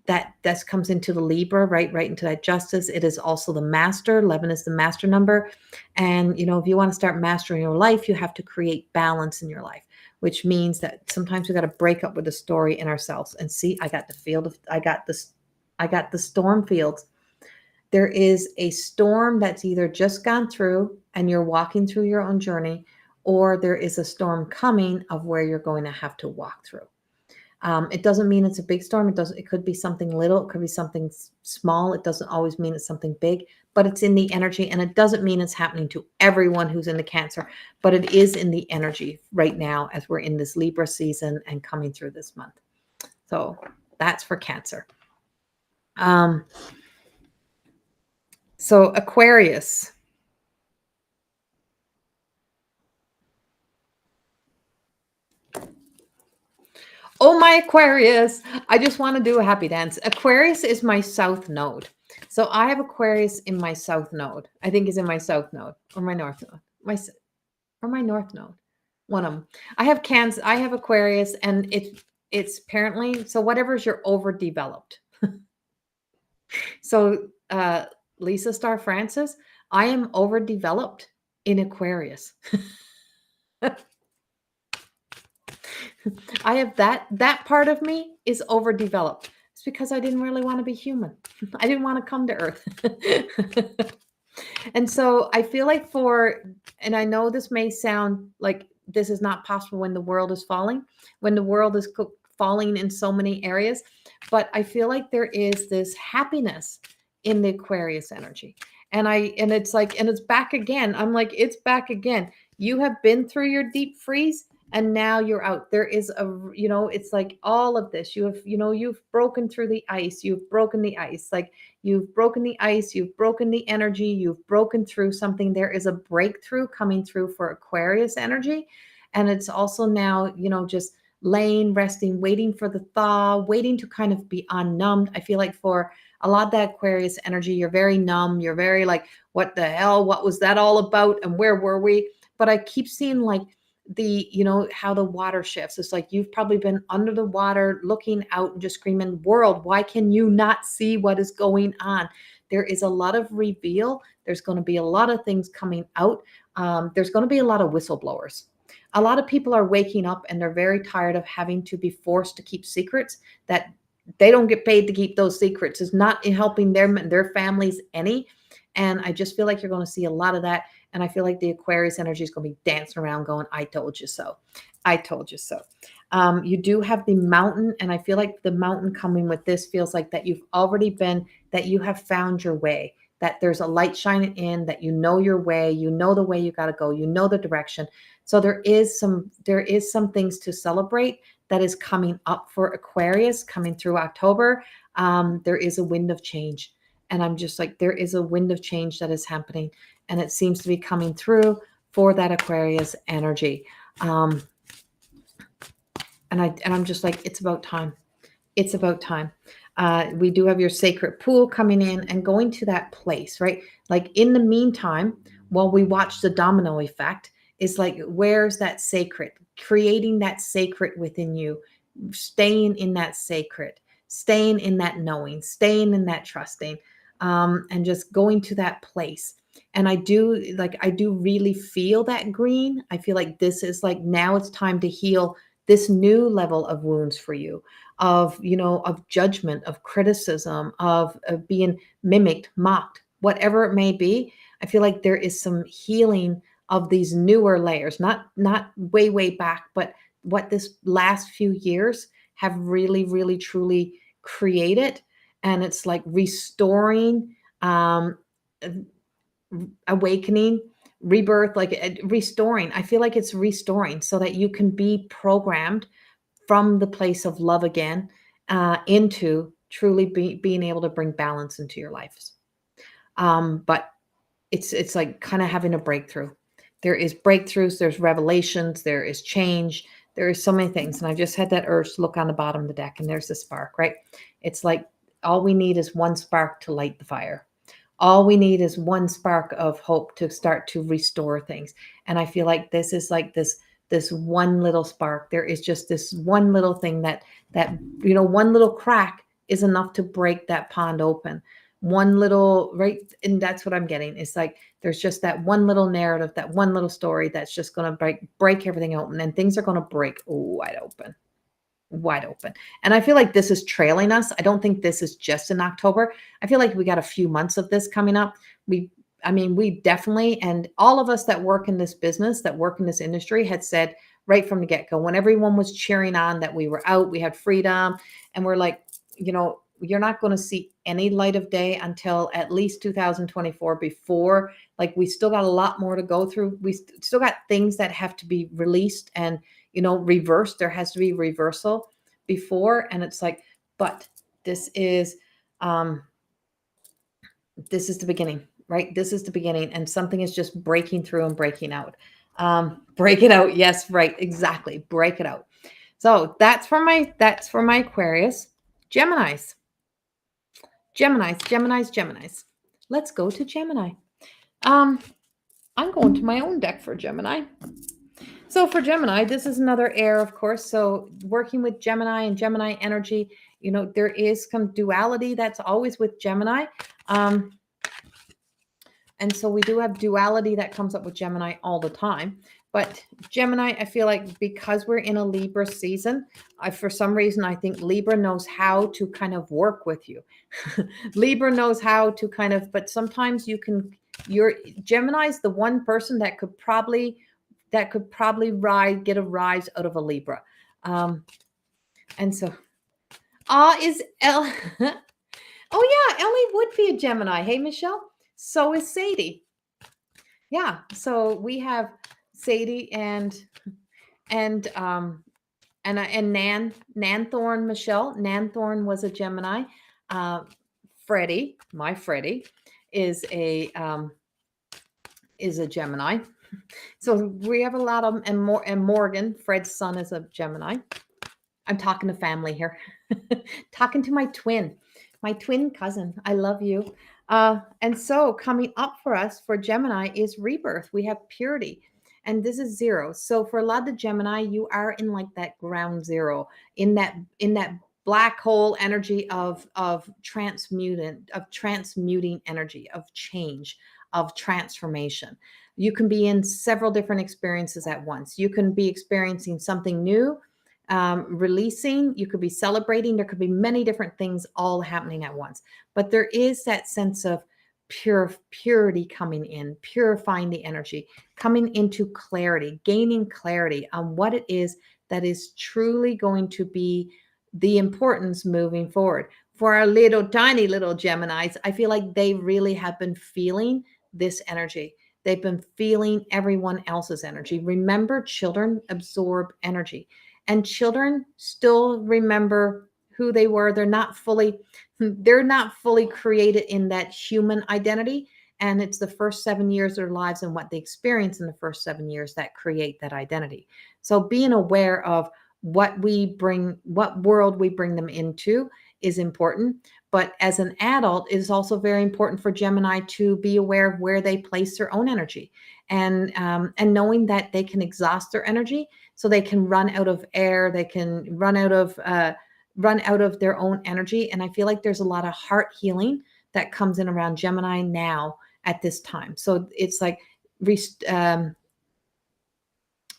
Speaker 1: that comes into the Libra, right into that justice. It is also the master. 11 is the master number. And, if you want to start mastering your life, you have to create balance in your life, which means that sometimes we got to break up with the story in ourselves and see, I got the storm fields. There is a storm that's either just gone through and you're walking through your own journey, or there is a storm coming of where you're going to have to walk through. It doesn't mean it's a big storm. It could be something little. It could be something small. It doesn't always mean it's something big, but it's in the energy. And it doesn't mean it's happening to everyone who's in the Cancer, but it is in the energy right now as we're in this Libra season and coming through this month. So that's for Cancer. So Aquarius. Oh, my Aquarius. I just want to do a happy dance. Aquarius is my south node. So I have Aquarius in my south node. I think is in my south node or my north node. Or my north node. One of them. I have Cancer. I have Aquarius, and it's apparently so whatever's you're overdeveloped. So Lisa Star Francis, I am overdeveloped in Aquarius. I have that part of me is overdeveloped. It's because I didn't really want to be human. I didn't want to come to Earth. And so I feel like and I know this may sound like this is not possible when the world is falling, when the world is falling in so many areas, but I feel like there is this happiness in the Aquarius energy. And it's like, and it's back again. I'm like, it's back again. You have been through your deep freeze and now you're out. There is it's like all of this. You've broken through the ice. You've broken the ice. Like you've broken the ice, you've broken the energy, you've broken through something. There is a breakthrough coming through for Aquarius energy. And it's also now, just laying, resting, waiting for the thaw, waiting to kind of be unnumbed. I feel like for a lot of that Aquarius energy, you're very numb. You're very like, what the hell? What was that all about? And where were we? But I keep seeing like how the water shifts. It's like you've probably been under the water looking out and just screaming, world, why can you not see what is going on? There is a lot of reveal. There's going to be a lot of things coming out. There's going to be a lot of whistleblowers. A lot of people are waking up and they're very tired of having to be forced to keep secrets that they don't get paid to keep those secrets. It's not helping them and their families any. And I just feel like you're going to see a lot of that. And I feel like the Aquarius energy is going to be dancing around going, I told you so. I told you so. You do have the mountain. And I feel like the mountain coming with this feels like that that you have found your way, that there's a light shining in, that you know your way, you know the way you got to go, you know the direction. So there is some things to celebrate that is coming up for Aquarius coming through October. There is a wind of change. And I'm just like, there is a wind of change that is happening. And it seems to be coming through for that Aquarius energy. And I'm just like, it's about time. It's about time. We do have your sacred pool coming in and going to that place, right? Like in the meantime, while we watch the domino effect, is like, where's that sacred? Creating that sacred within you, staying in that sacred, staying in that knowing, staying in that trusting, and just going to that place. And I do really feel that green. I feel like this is like, now it's time to heal this new level of wounds for you, of judgment, of criticism, of being mimicked, mocked, whatever it may be. I feel like there is some healing of these newer layers, not way back, but what this last few years have really, really, truly created. And it's like restoring, awakening, rebirth, like restoring. I feel like it's restoring so that you can be programmed from the place of love again, into truly being able to bring balance into your lives. But it's like kind of having a breakthrough. There is breakthroughs, there's revelations, there is change, there is so many things. And I just had that urge to look on the bottom of the deck and there's the spark, right? It's like all we need is one spark to light the fire. All we need is one spark of hope to start to restore things. And I feel like this is like this one little spark. There is just this one little thing that one little crack is enough to break that pond open. One little, right? And that's what I'm getting. It's like there's just that one little narrative, that one little story that's just going to break everything open, and things are going to break wide open. Wide open. And I feel like this is trailing us. I don't think this is just in October. I feel like we got a few months of this coming up. We definitely, and all of us that work in this business, that work in this industry, had said right from the get-go, when everyone was cheering on that we were out, we had freedom, and we're like, you're not going to see any light of day until at least 2024 before, like, we still got a lot more to go through. We still got things that have to be released and, reversed. There has to be reversal before. And it's like, but this is the beginning. right? This is the beginning, and something is just breaking through and breaking out. Break it out. Yes, right. Exactly. Break it out. So that's for my Aquarius. Geminis. Geminis. Let's go to Gemini. I'm going to my own deck for Gemini. So for Gemini, this is another air, of course. So working with Gemini and Gemini energy, there is some duality that's always with Gemini. And so we do have duality that comes up with Gemini all the time. But Gemini, I feel like because we're in a Libra season, for some reason, I think Libra knows how to kind of work with you. Libra knows how to kind of, but sometimes Gemini is the one person that could probably get a rise out of a Libra. And so, is El, oh yeah, Ellie would be a Gemini. Hey, Michelle. So is Sadie. Yeah. So we have Sadie and Nan Thorne, Michelle. Nan Thorne was a Gemini. Freddie, my Freddie, is a Gemini. So we have a lot of them, and Morgan, Fred's son, is a Gemini. I'm talking to family here. Talking to my twin cousin. I love you. And so coming up for us for Gemini is rebirth. We have purity, and this is 0. So for a lot of the Gemini, you are in like that ground zero, in that black hole energy of transmuting energy, of change, of transformation. You can be in several different experiences at once. You can be experiencing something new, releasing, you could be celebrating. There could be many different things all happening at once. But there is that sense of purity coming in, purifying the energy, coming into clarity, gaining clarity on what it is that is truly going to be the importance moving forward. For our tiny little Geminis, I feel like they really have been feeling this energy. They've been feeling everyone else's energy. Remember, children absorb energy, and children still remember who they were. They're not fully created in that human identity. And it's the first 7 years of their lives and what they experience in the first 7 years that create that identity. So being aware of what world we bring them into is important. But as an adult, it is also very important for Gemini to be aware of where they place their own energy, and knowing that they can exhaust their energy, so they can run out of air, they can run out of their own energy. And I feel like there's a lot of heart healing that comes in around Gemini now at this time. So it's like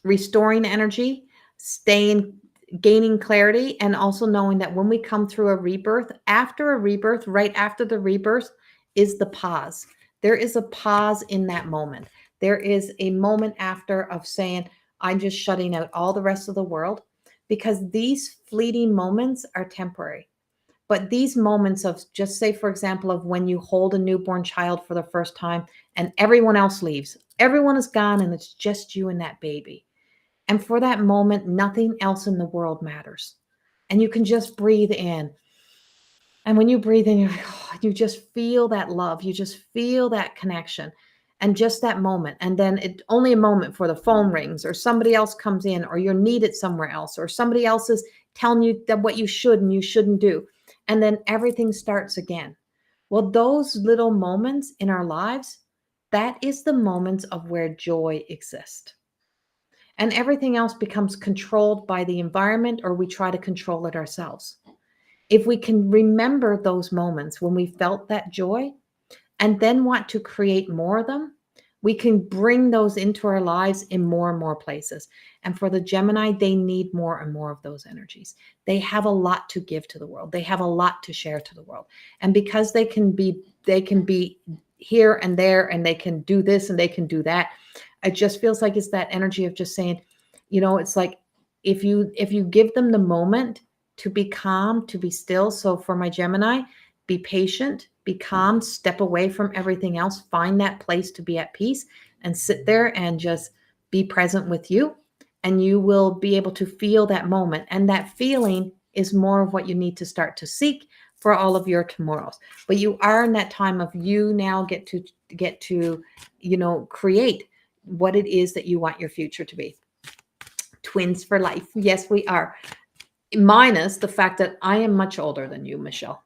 Speaker 1: restoring energy, gaining clarity, and also knowing that when we come through a rebirth, right after the rebirth is the pause. There is a pause in that moment. There is a moment after of saying, I'm just shutting out all the rest of the world, because these fleeting moments are temporary. But these moments of, just say, for example, of when you hold a newborn child for the first time and everyone else leaves, everyone is gone and it's just you and that baby. And for that moment, nothing else in the world matters. And you can just breathe in. And when you breathe in, you're like, oh, you just feel that love. You just feel that connection. And just that moment. And then it's only a moment for the phone rings, or somebody else comes in, or you're needed somewhere else, or somebody else is telling you that what you should and you shouldn't do. And then everything starts again. Well, those little moments in our lives, that is the moments of where joy exists. And everything else becomes controlled by the environment, or we try to control it ourselves. If we can remember those moments when we felt that joy and then want to create more of them, we can bring those into our lives in more and more places. And for the Gemini, they need more and more of those energies. They have a lot to give to the world. They have a lot to share to the world. And because they can be here and there, and they can do this and they can do that, it just feels like it's that energy of just saying, it's like if you give them the moment to be calm, to be still. So for my Gemini, be patient, be calm, step away from everything else, find that place to be at peace and sit there and just be present with you. And you will be able to feel that moment. And that feeling is more of what you need to start to seek for all of your tomorrows. But you are in that time of you now get to, create what it is that you want your future to be. Twins for life. Yes, we are. Minus the fact that I am much older than you, Michelle.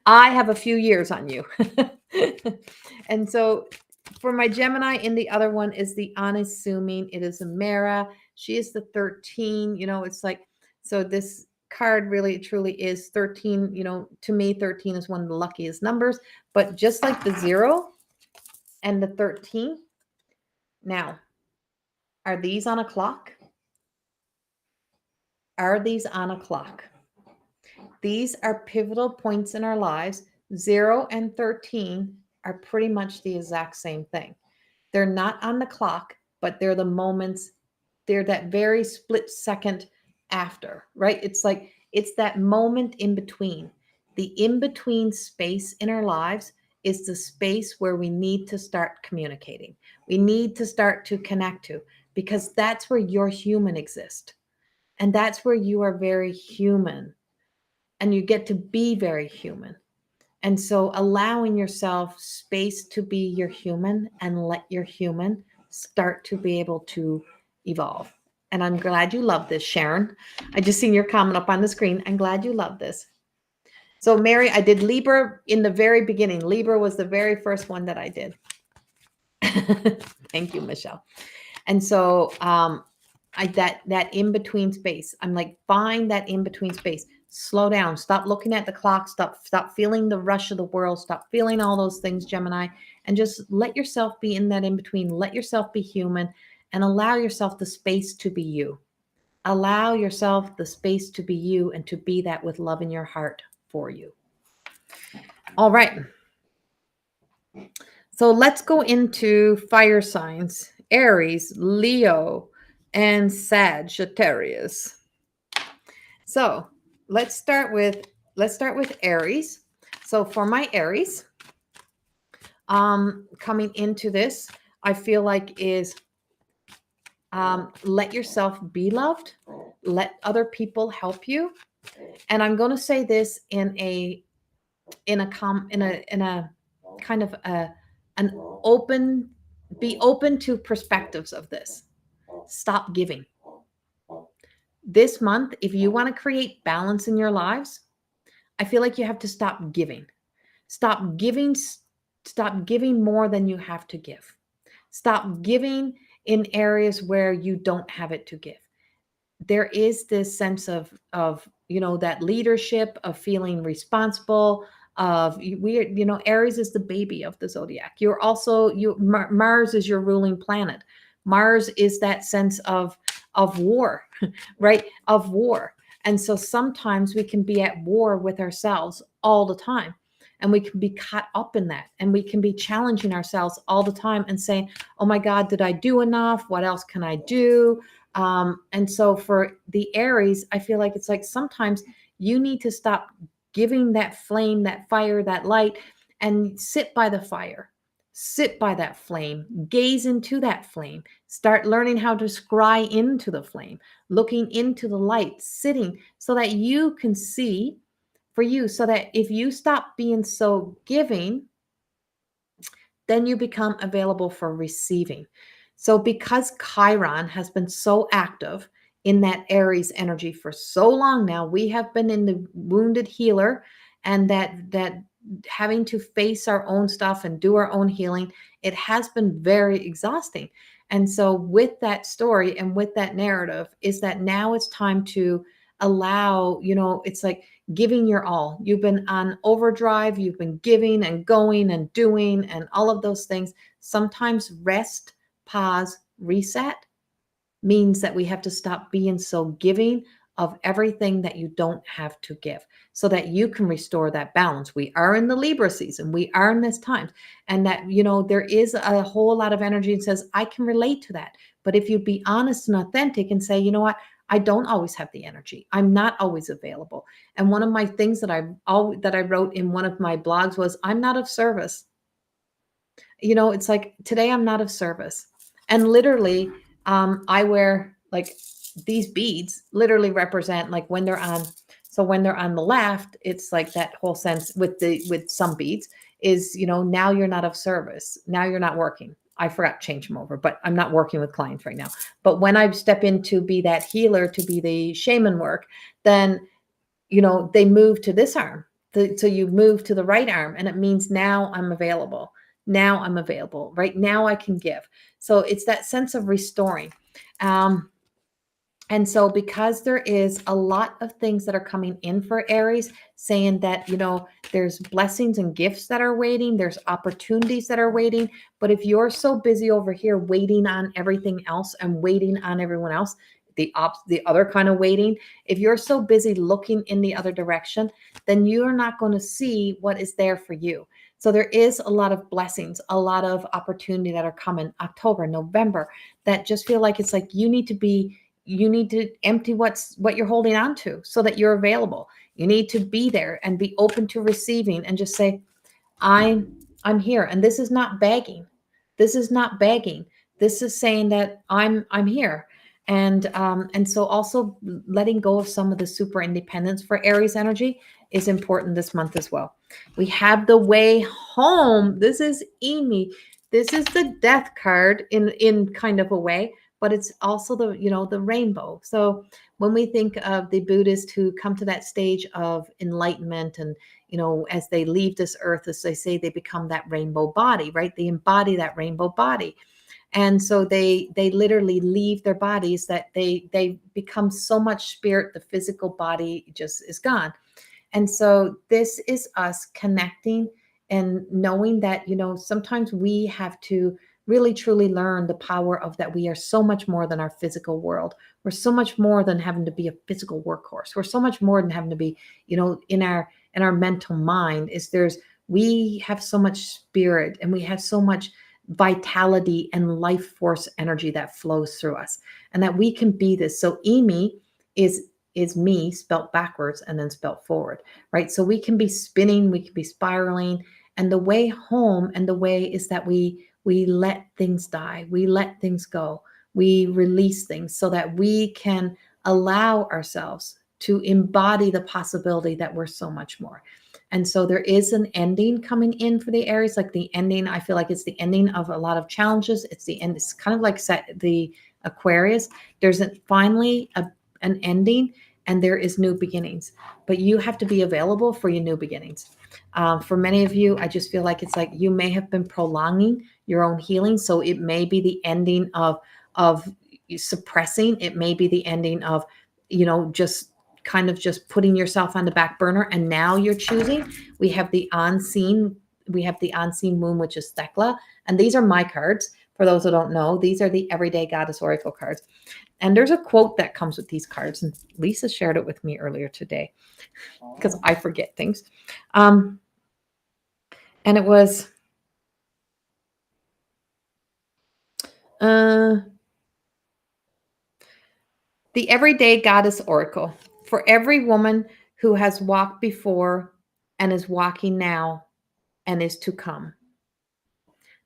Speaker 1: I have a few years on you. And so for my Gemini, in the other one is the unassuming. It is Amara. She is the 13. It's like, so this card really truly is 13. To me, 13 is one of the luckiest numbers. But just like the 0 and the 13, now, are these on a clock? Are these on a clock? These are pivotal points in our lives. 0 and 13 are pretty much the exact same thing. They're not on the clock, but they're the moments, they're that very split second after, right? It's like, it's that moment in between. The in-between space in our lives is the space where we need to start communicating. We need to start to connect to, because that's where your human exists. And that's where you are very human. And you get to be very human. And so allowing yourself space to be your human and let your human start to be able to evolve. And I'm glad you love this, Sharon. I just seen your comment up on the screen. I'm glad you love this. So Mary, I did Libra in the very beginning. Libra was the very first one that I did. Thank you, Michelle. And so that in-between space, I'm like, find that in-between space. Slow down. Stop looking at the clock. Stop feeling the rush of the world. Stop feeling all those things, Gemini, and just let yourself be in that in-between. Let yourself be human and allow yourself the space to be you. Allow yourself the space to be you and to be that with love in your heart for you. All right. So let's go into fire signs: Aries, Leo, and Sagittarius. So let's start with Aries. So for my Aries, coming into this, I feel like is let yourself be loved, let other people help you. And I'm going to say this in a kind of an open, be open to perspectives of this. Stop giving. This month, if you want to create balance in your lives, I feel like you have to stop giving. Stop giving more than you have to give. Stop giving in areas where you don't have it to give. There is this sense of that leadership, of feeling responsible, of Aries is the baby of the zodiac. You're also Mars is your ruling planet. Mars is that sense of war, right? Of war. And so sometimes we can be at war with ourselves all the time. And we can be caught up in that. And we can be challenging ourselves all the time and saying, oh my God, did I do enough? What else can I do? And so for the Aries, I feel like it's like sometimes you need to stop giving that flame, that fire, that light, and sit by the fire. Sit by that flame, gaze into that flame, start learning how to scry into the flame, looking into the light, sitting so that you can see for you, so that if you stop being so giving, then you become available for receiving. So because Chiron has been so active in that Aries energy for so long now, we have been in the wounded healer, and that having to face our own stuff and do our own healing, it has been very exhausting. And so with that story and with that narrative is that now it's time to allow, it's like giving your all. You've been on overdrive, you've been giving and going and doing and all of those things. Sometimes rest, pause, reset means that we have to stop being so giving of everything that you don't have to give, so that you can restore that balance. We are in the Libra season. We are in this time. And that, there is a whole lot of energy that says, I can relate to that. But if you be honest and authentic and say, you know what, I don't always have the energy. I'm not always available. And one of my things that I wrote in one of my blogs was, I'm not of service. It's like, today I'm not of service. And literally, I wear like these beads literally represent like when they're on. So when they're on the left, it's like that whole sense with some beads is, now you're not of service. Now you're not working. I forgot to change them over, but I'm not working with clients right now. But when I step in to be that healer, to be the shaman work, then, they move to this arm. So you move to the right arm, and it means now I'm available. Now I'm available. Right now I can give. So it's that sense of restoring. And so because there is a lot of things that are coming in for Aries, saying that, there's blessings and gifts that are waiting, there's opportunities that are waiting. But if you're so busy over here waiting on everything else and waiting on everyone else, the other kind of waiting, if you're so busy looking in the other direction, then you're not going to see what is there for you. So there is a lot of blessings, a lot of opportunity that are coming October, November, that just feel like it's like you need to empty what you're holding on to so that you're available. You need to be there and be open to receiving and just say, I'm here. And this is not begging. This is not begging. This is saying that I'm here. And so also letting go of some of the super independence for Aries energy is important this month as well. We have the way home. This is Amy. This is the death card in kind of a way, but it's also the rainbow. So when we think of the Buddhists who come to that stage of enlightenment and, as they leave this earth, as they say, they become that rainbow body, right? They embody that rainbow body. And so they literally leave their bodies, that they become so much spirit, the physical body just is gone. And so this is us connecting and knowing that, sometimes we have to really truly learn the power of that. We are so much more than our physical world. We're so much more than having to be a physical workhorse. We're so much more than having to be, in our mental mind we have so much spirit, and we have so much vitality and life force energy that flows through us, and that we can be this. So Amy is me spelt backwards and then spelt forward, right? So we can be spinning, we can be spiraling, and the way home, and the way is that we let things die, we let things go, we release things so that we can allow ourselves to embody the possibility that we're so much more. And so there is an ending coming in for the Aries, like the ending. I feel like it's the ending of a lot of challenges. It's the end. It's kind of like the Aquarius. There's finally an ending, and there is new beginnings. But you have to be available for your new beginnings. For many of you, I just feel like it's like you may have been prolonging your own healing. So it may be the ending of suppressing. It may be the ending of, just kind of just putting yourself on the back burner, and now you're choosing. We have the unseen moon, which is Thecla, and these are my cards. For those who don't know, these are the Everyday Goddess Oracle cards. And there's a quote that comes with these cards, and Lisa shared it with me earlier today because I forget things. And it was, the Everyday Goddess Oracle. For every woman who has walked before and is walking now and is to come.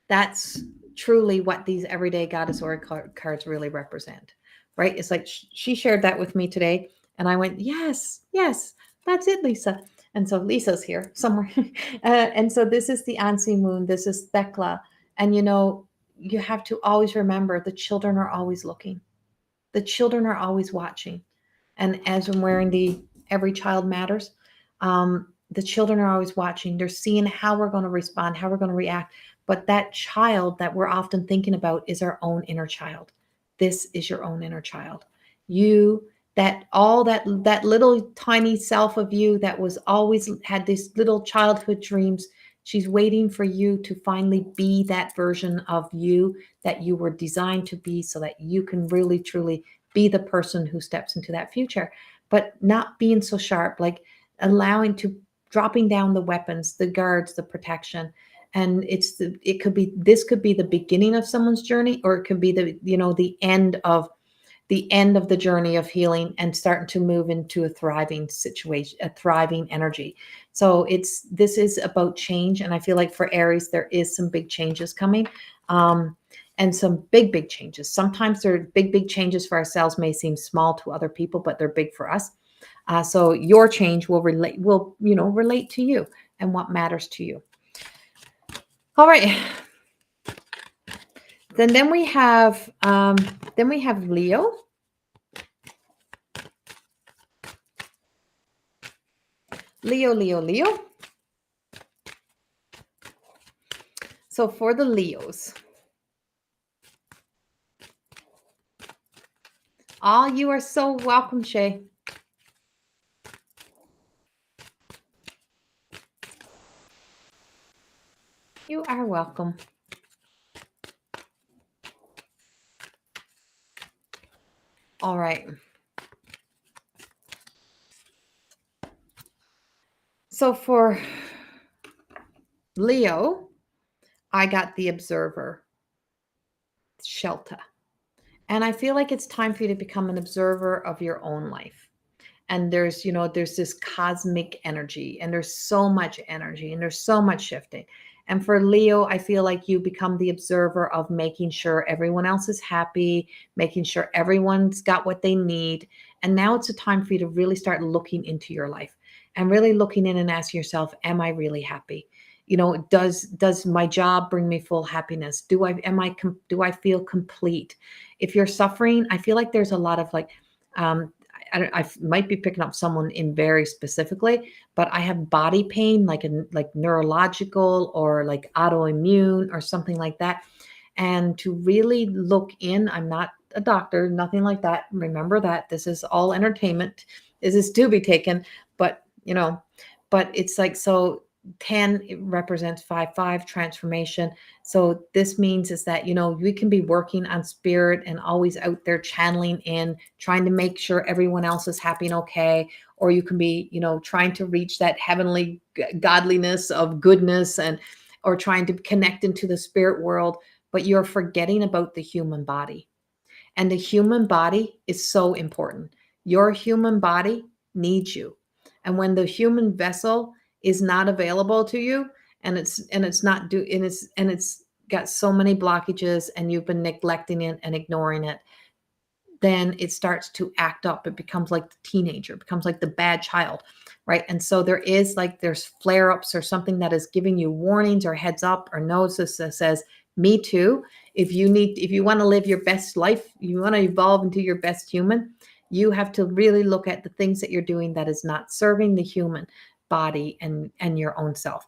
Speaker 1: That's truly what these Everyday Goddess Oracle cards really represent, right? It's like she shared that with me today, and I went, yes, that's it, Lisa. And so Lisa's here somewhere. And so this is the Unseen Moon. This is Thecla. And, you have to always remember the children are always looking. The children are always watching. And as I'm wearing the Every Child Matters, the children are always watching. They're seeing how we're going to respond, how we're going to react. But that child that we're often thinking about is our own inner child. This is your own inner child. That little tiny self of you that was always had these little childhood dreams. She's waiting for you to finally be that version of you that you were designed to be, so that you can really, truly be the person who steps into that future, but not being so sharp, like dropping down the weapons, the guards, the protection. And this could be the beginning of someone's journey, or it could be the end of the journey of healing and starting to move into a thriving situation, a thriving energy. So this is about change. And I feel like for Aries, there is some big changes coming. And some big changes. Sometimes they're big changes for ourselves may seem small to other people, but they're big for us. So your change will relate to you and what matters to you. All right. Then we have Leo. Leo, Leo, Leo. So for the Leos, you are so welcome, Shay. You are welcome. All right. So for Leo, I got the Observer, Shelta. And I feel like it's time for you to become an observer of your own life. And there's this cosmic energy, and there's so much energy, and there's so much shifting. And for Leo, I feel like you become the observer of making sure everyone else is happy, making sure everyone's got what they need. And now it's a time for you to really start looking into your life and really looking in and asking yourself, am I really happy? Does my job bring me full happiness? Do I feel complete? If you're suffering, I feel like there's a lot of like, I might be picking up someone in very specifically, but I have body pain, like neurological or like autoimmune or something like that. And to really look in, I'm not a doctor, nothing like that. Remember that this is all entertainment. This is to be taken, but but it's like, so 10 it represents 5 transformation. So this means is that we can be working on spirit and always out there channeling in, trying to make sure everyone else is happy and okay. Or you can be trying to reach that heavenly godliness of goodness, and or trying to connect into the spirit world, but you're forgetting about the human body. And the human body is so important. Your human body needs you. And when the human vessel is not available to you, and it's got so many blockages, and you've been neglecting it and ignoring it, then it starts to act up. It becomes like the teenager, it becomes like the bad child, right? And so there's flare-ups or something that is giving you warnings or heads up or notices that says, me too. If you want to live your best life, you want to evolve into your best human, you have to really look at the things that you're doing that is not serving the human body and your own self.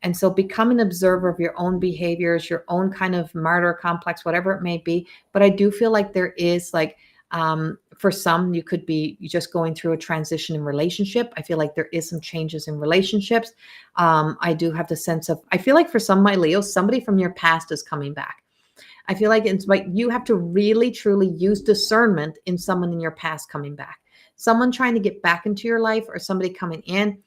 Speaker 1: And so become an observer of your own behaviors, your own kind of martyr complex, whatever it may be. But I do feel like there is like, for some, you could be just going through a transition in relationship. I feel like there is some changes in relationships. I do have the sense of, I feel like for some of my Leos, somebody from your past is coming back. I feel like it's like you have to really, truly use discernment in someone in your past coming back. Someone trying to get back into your life or somebody coming in,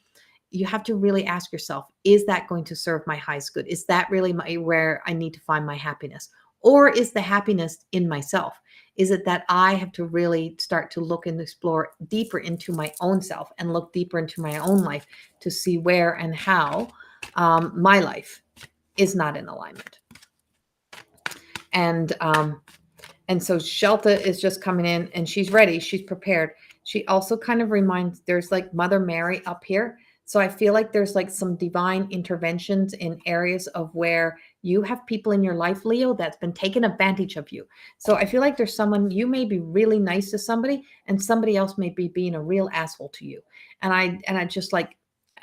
Speaker 1: you have to really ask yourself, is that going to serve my highest good? Is that really where I need to find my happiness? Or is the happiness in myself? Is it that I have to really start to look and explore deeper into my own self and look deeper into my own life to see where and how my life is not in alignment? And so Shelta is just coming in, and she's ready. She's prepared. She also kind of reminds, there's like Mother Mary up here. So I feel like there's like some divine interventions in areas of where you have people in your life, Leo, that's been taking advantage of you. So I feel like there's someone, you may be really nice to somebody, and somebody else may be being a real asshole to you. And I just like,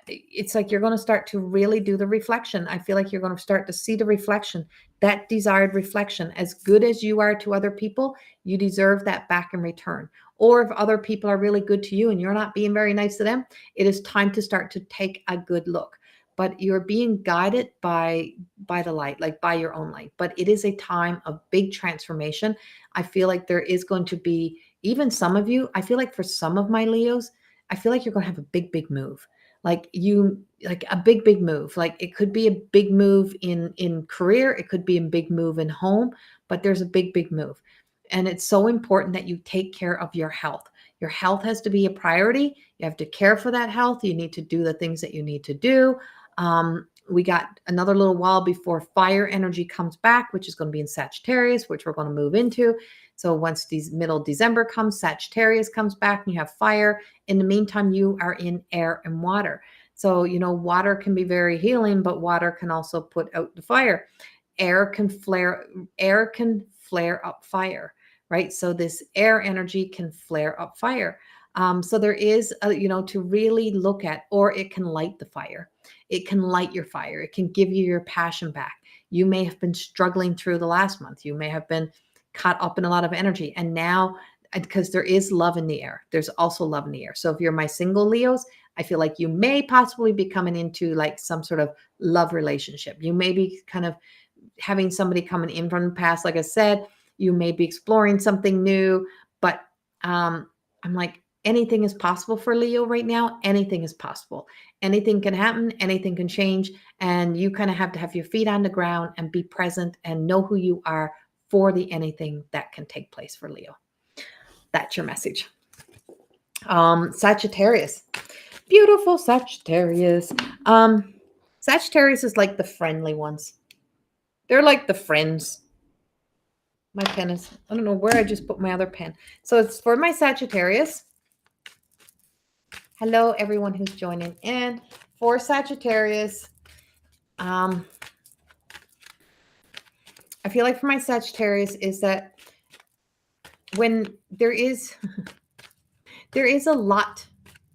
Speaker 1: it's like you're going to start to really do the reflection. I feel like you're going to start to see the reflection, that desired reflection. As good as you are to other people, you deserve that back in return. Or if other people are really good to you and you're not being very nice to them, it is time to start to take a good look. But you're being guided by the light, like by your own light. But it is a time of big transformation. I feel like there is going to be, even some of you, I feel like for some of my Leos, I feel like you're going to have a big move. Like a big move. Like it could be a big move in career, it could be a big move in home, but there's a big move. And it's so important that you take care of your health. Your health has to be a priority. You have to care for that health. You need to do the things that you need to do. We got another little while before fire energy comes back, which is going to be in Sagittarius, which we're going to move into. So once these middle December comes, Sagittarius comes back and you have fire. In the meantime, you are in air and water. So, water can be very healing, but water can also put out the fire. Air can flare up fire, right? So this air energy can flare up fire. So there is, to really look at, or it can light the fire. It can light your fire. It can give you your passion back. You may have been struggling through the last month. You may have been caught up in a lot of energy. And now, because there is love in the air, there's also love in the air. So if you're my single Leos, I feel like you may possibly be coming into like some sort of love relationship. You may be kind of having somebody coming in from the past. Like I said, you may be exploring something new, but I'm like, anything is possible for Leo right now. Anything is possible. Anything can happen. Anything can change. And you kind of have to have your feet on the ground and be present and know who you are for the anything that can take place for Leo. That's your message. Sagittarius. Beautiful Sagittarius. Sagittarius is like the friendly ones. They're like the friends. My pen is, I don't know where I just put my other pen. So it's for my Sagittarius. Hello, everyone who's joining in. For Sagittarius, I feel like for my Sagittarius is that when there is a lot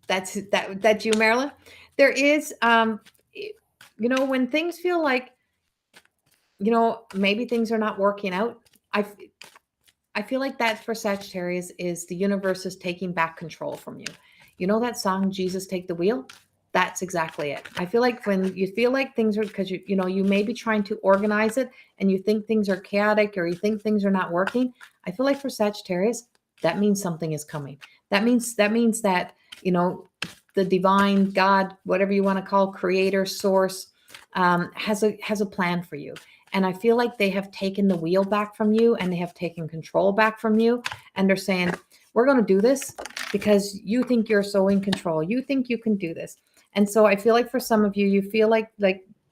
Speaker 1: that's you, Marilyn. There is, when things feel like, maybe things are not working out. I feel like that for Sagittarius is the universe is taking back control from you. You know that song, Jesus Take the Wheel? That's exactly it. I feel like when you feel like things are, because you may be trying to organize it and you think things are chaotic or you think things are not working. I feel like for Sagittarius, that means something is coming. That means that, the divine God, whatever you want to call creator, source, has a plan for you. And I feel like they have taken the wheel back from you and they have taken control back from you. And they're saying, we're going to do this because you think you're so in control. You think you can do this. And so I feel like for some of you, you feel like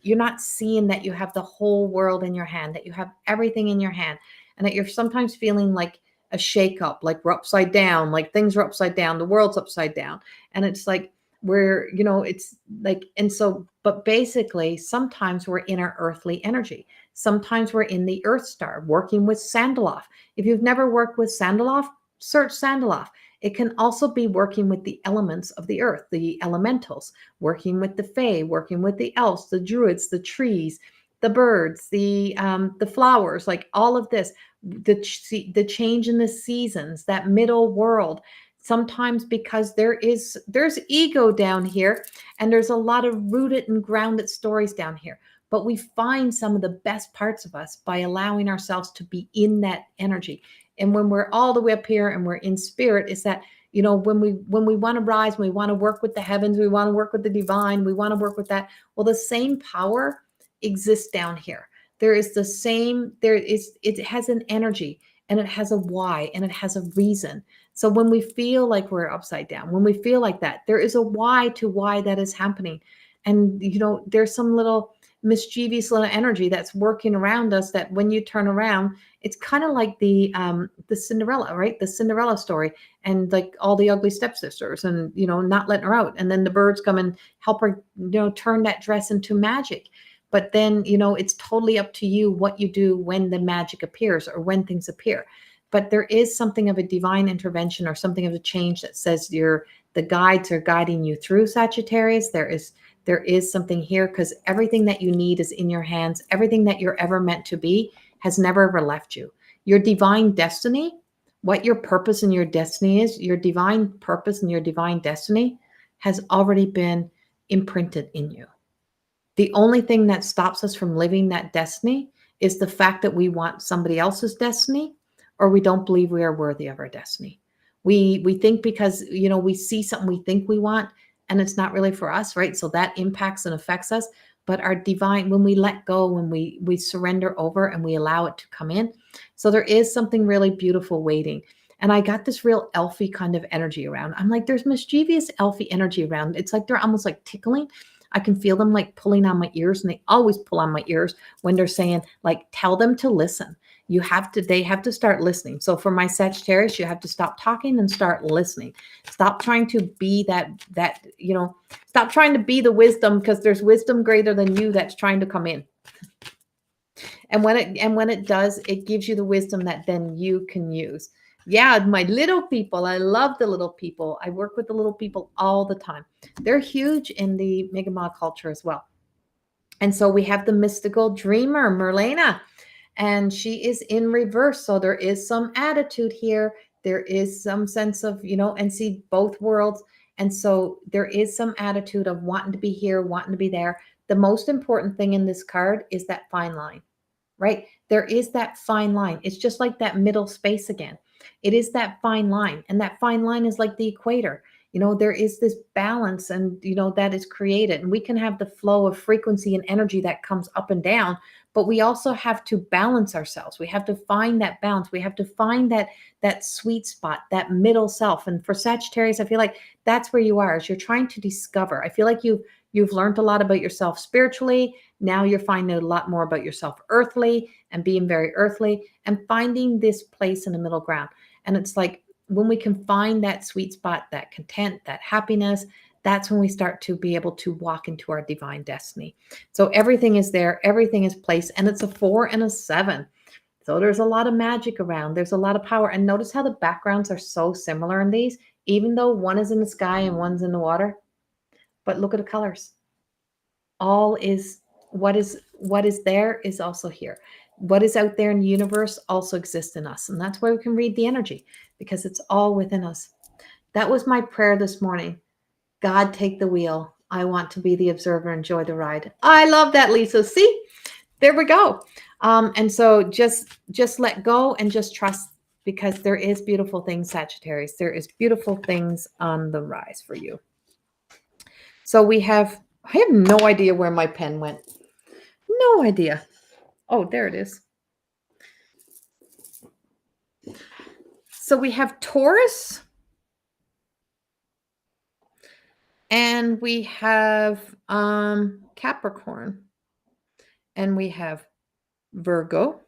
Speaker 1: you're not seeing that you have the whole world in your hand, that you have everything in your hand, and that you're sometimes feeling like a shakeup, like we're upside down, like things are upside down, the world's upside down. And it's like, it's like, and so, but basically sometimes we're in our earthly energy. Sometimes we're in the Earth Star working with Sandaloff. If you've never worked with Sandaloff, search Sandaloff. It can also be working with the elements of the earth, the elementals, working with the fae, working with the elves, the druids, the trees, the birds, the flowers, like all of this, the change in the seasons, that middle world. Sometimes because there's ego down here and there's a lot of rooted and grounded stories down here. But we find some of the best parts of us by allowing ourselves to be in that energy. And when we're all the way up here and we're in spirit, is that, when we want to rise, when we want to work with the heavens, we want to work with the divine, we want to work with that. Well, the same power exists down here. It has an energy and it has a why and it has a reason. So when we feel like we're upside down, when we feel like that, there is a why to why that is happening. And, there's some little mischievous little energy that's working around us that when you turn around, it's kind of like the Cinderella, right? The Cinderella story, and like all the ugly stepsisters and, not letting her out. And then the birds come and help her, turn that dress into magic. But then, it's totally up to you what you do when the magic appears or when things appear. But there is something of a divine intervention or something of a change that says the guides are guiding you through Sagittarius. There is something here because everything that you need is in your hands. Everything that you're ever meant to be has never ever left you. Your divine destiny, what your purpose and your destiny is, your divine purpose and your divine destiny has already been imprinted in you. The only thing that stops us from living that destiny is the fact that we want somebody else's destiny or we don't believe we are worthy of our destiny. We think because, we see something we think we want and it's not really for us, right? So that impacts and affects us. But our divine, when we let go, when we surrender over and we allow it to come in. So there is something really beautiful waiting. And I got this real elfy kind of energy around. I'm like, there's mischievous elfy energy around. It's like they're almost like tickling. I can feel them like pulling on my ears, and they always pull on my ears when they're saying, like, tell them to listen. They have to start listening. So for my Sagittarius, you have to stop talking and start listening. Stop trying to be stop trying to be the wisdom, because there's wisdom greater than you that's trying to come in. And when it does, it gives you the wisdom that then you can use. Yeah, my little people. I love the little people. I work with the little people all the time. They're huge in the Mi'kmaq culture as well. And so we have the mystical dreamer, Merlina, and she is in reverse. So there is some attitude here. There is some sense of, and see both worlds. And so there is some attitude of wanting to be here, wanting to be there. The most important thing in this card is that fine line, right? There is that fine line. It's just like that middle space again. It is that fine line. And that fine line is like the equator. There is this balance, and, that is created. And we can have the flow of frequency and energy that comes up and down, but we also have to balance ourselves. We have to find that balance. We have to find that sweet spot, that middle self. And for Sagittarius, I feel like that's where you are, as you're trying to discover. I feel like you've learned a lot about yourself spiritually. Now you're finding a lot more about yourself earthly, and being very earthly, and finding this place in the middle ground. And it's like, when we can find that sweet spot, that content, that happiness, that's when we start to be able to walk into our divine destiny. So everything is there, everything is placed, and it's a 4 and a 7. So there's a lot of magic around. There's a lot of power. And notice how the backgrounds are so similar in these, even though one is in the sky and one's in the water. But look at the colors. All is what is there is also here. What is out there in the universe also exists in us. And that's why we can read the energy, because it's all within us. That was my prayer this morning. God, take the wheel. I want to be the observer, enjoy the ride. I love that, Lisa. See, there we go. And so just let go and just trust, because there is beautiful things, Sagittarius. There is beautiful things on the rise for you. So I have no idea where my pen went. No idea. Oh, there it is. So we have Taurus, and we have Capricorn, and we have Virgo.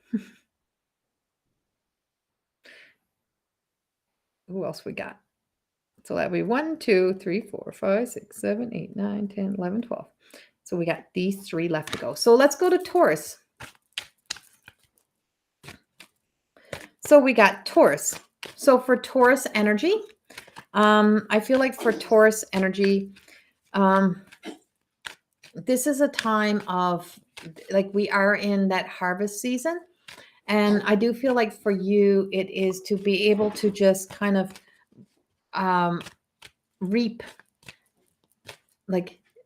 Speaker 1: Who else we got? So that'll be 1, 2, 3, 4, 5, 6, 7, 8, 9, 10, 11, 12. So we got these 3 left to go. So let's go to Taurus. So we got Taurus. So for Taurus energy, I feel like for Taurus energy, this is a time of, like, we are in that harvest season. And I do feel like for you, it is to be able to just kind of reap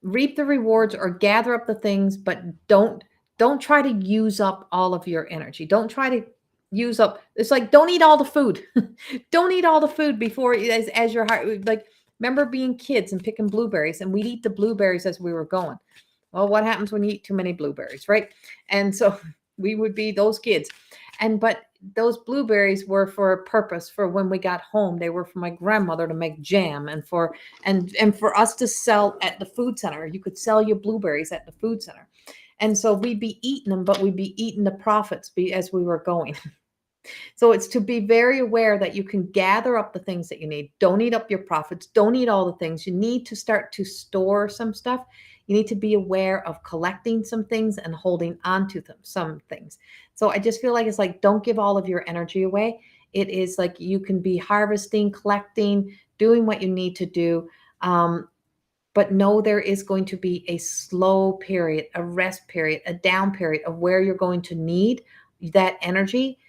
Speaker 1: the rewards, or gather up the things, but don't try to use up all of your energy. Don't try to use up. It's like, don't eat all the food. Don't eat all the food before, as your heart, like, remember being kids and picking blueberries, and we'd eat the blueberries as we were going. Well, what happens when you eat too many blueberries, right? And so we would be those kids. But those blueberries were for a purpose. For when we got home, they were for my grandmother to make jam, and for us to sell at the food center. You could sell your blueberries at the food center. And so we'd be eating them, but we'd be eating the profits as we were going. So it's to be very aware that you can gather up the things that you need. Don't eat up your profits. Don't eat all the things. You need to start to store some stuff. You need to be aware of collecting some things and holding on to them, some things. So I just feel like it's like, don't give all of your energy away. It is like you can be harvesting, collecting, doing what you need to do. But know there is going to be a slow period, a rest period, a down period of where you're going to need that energy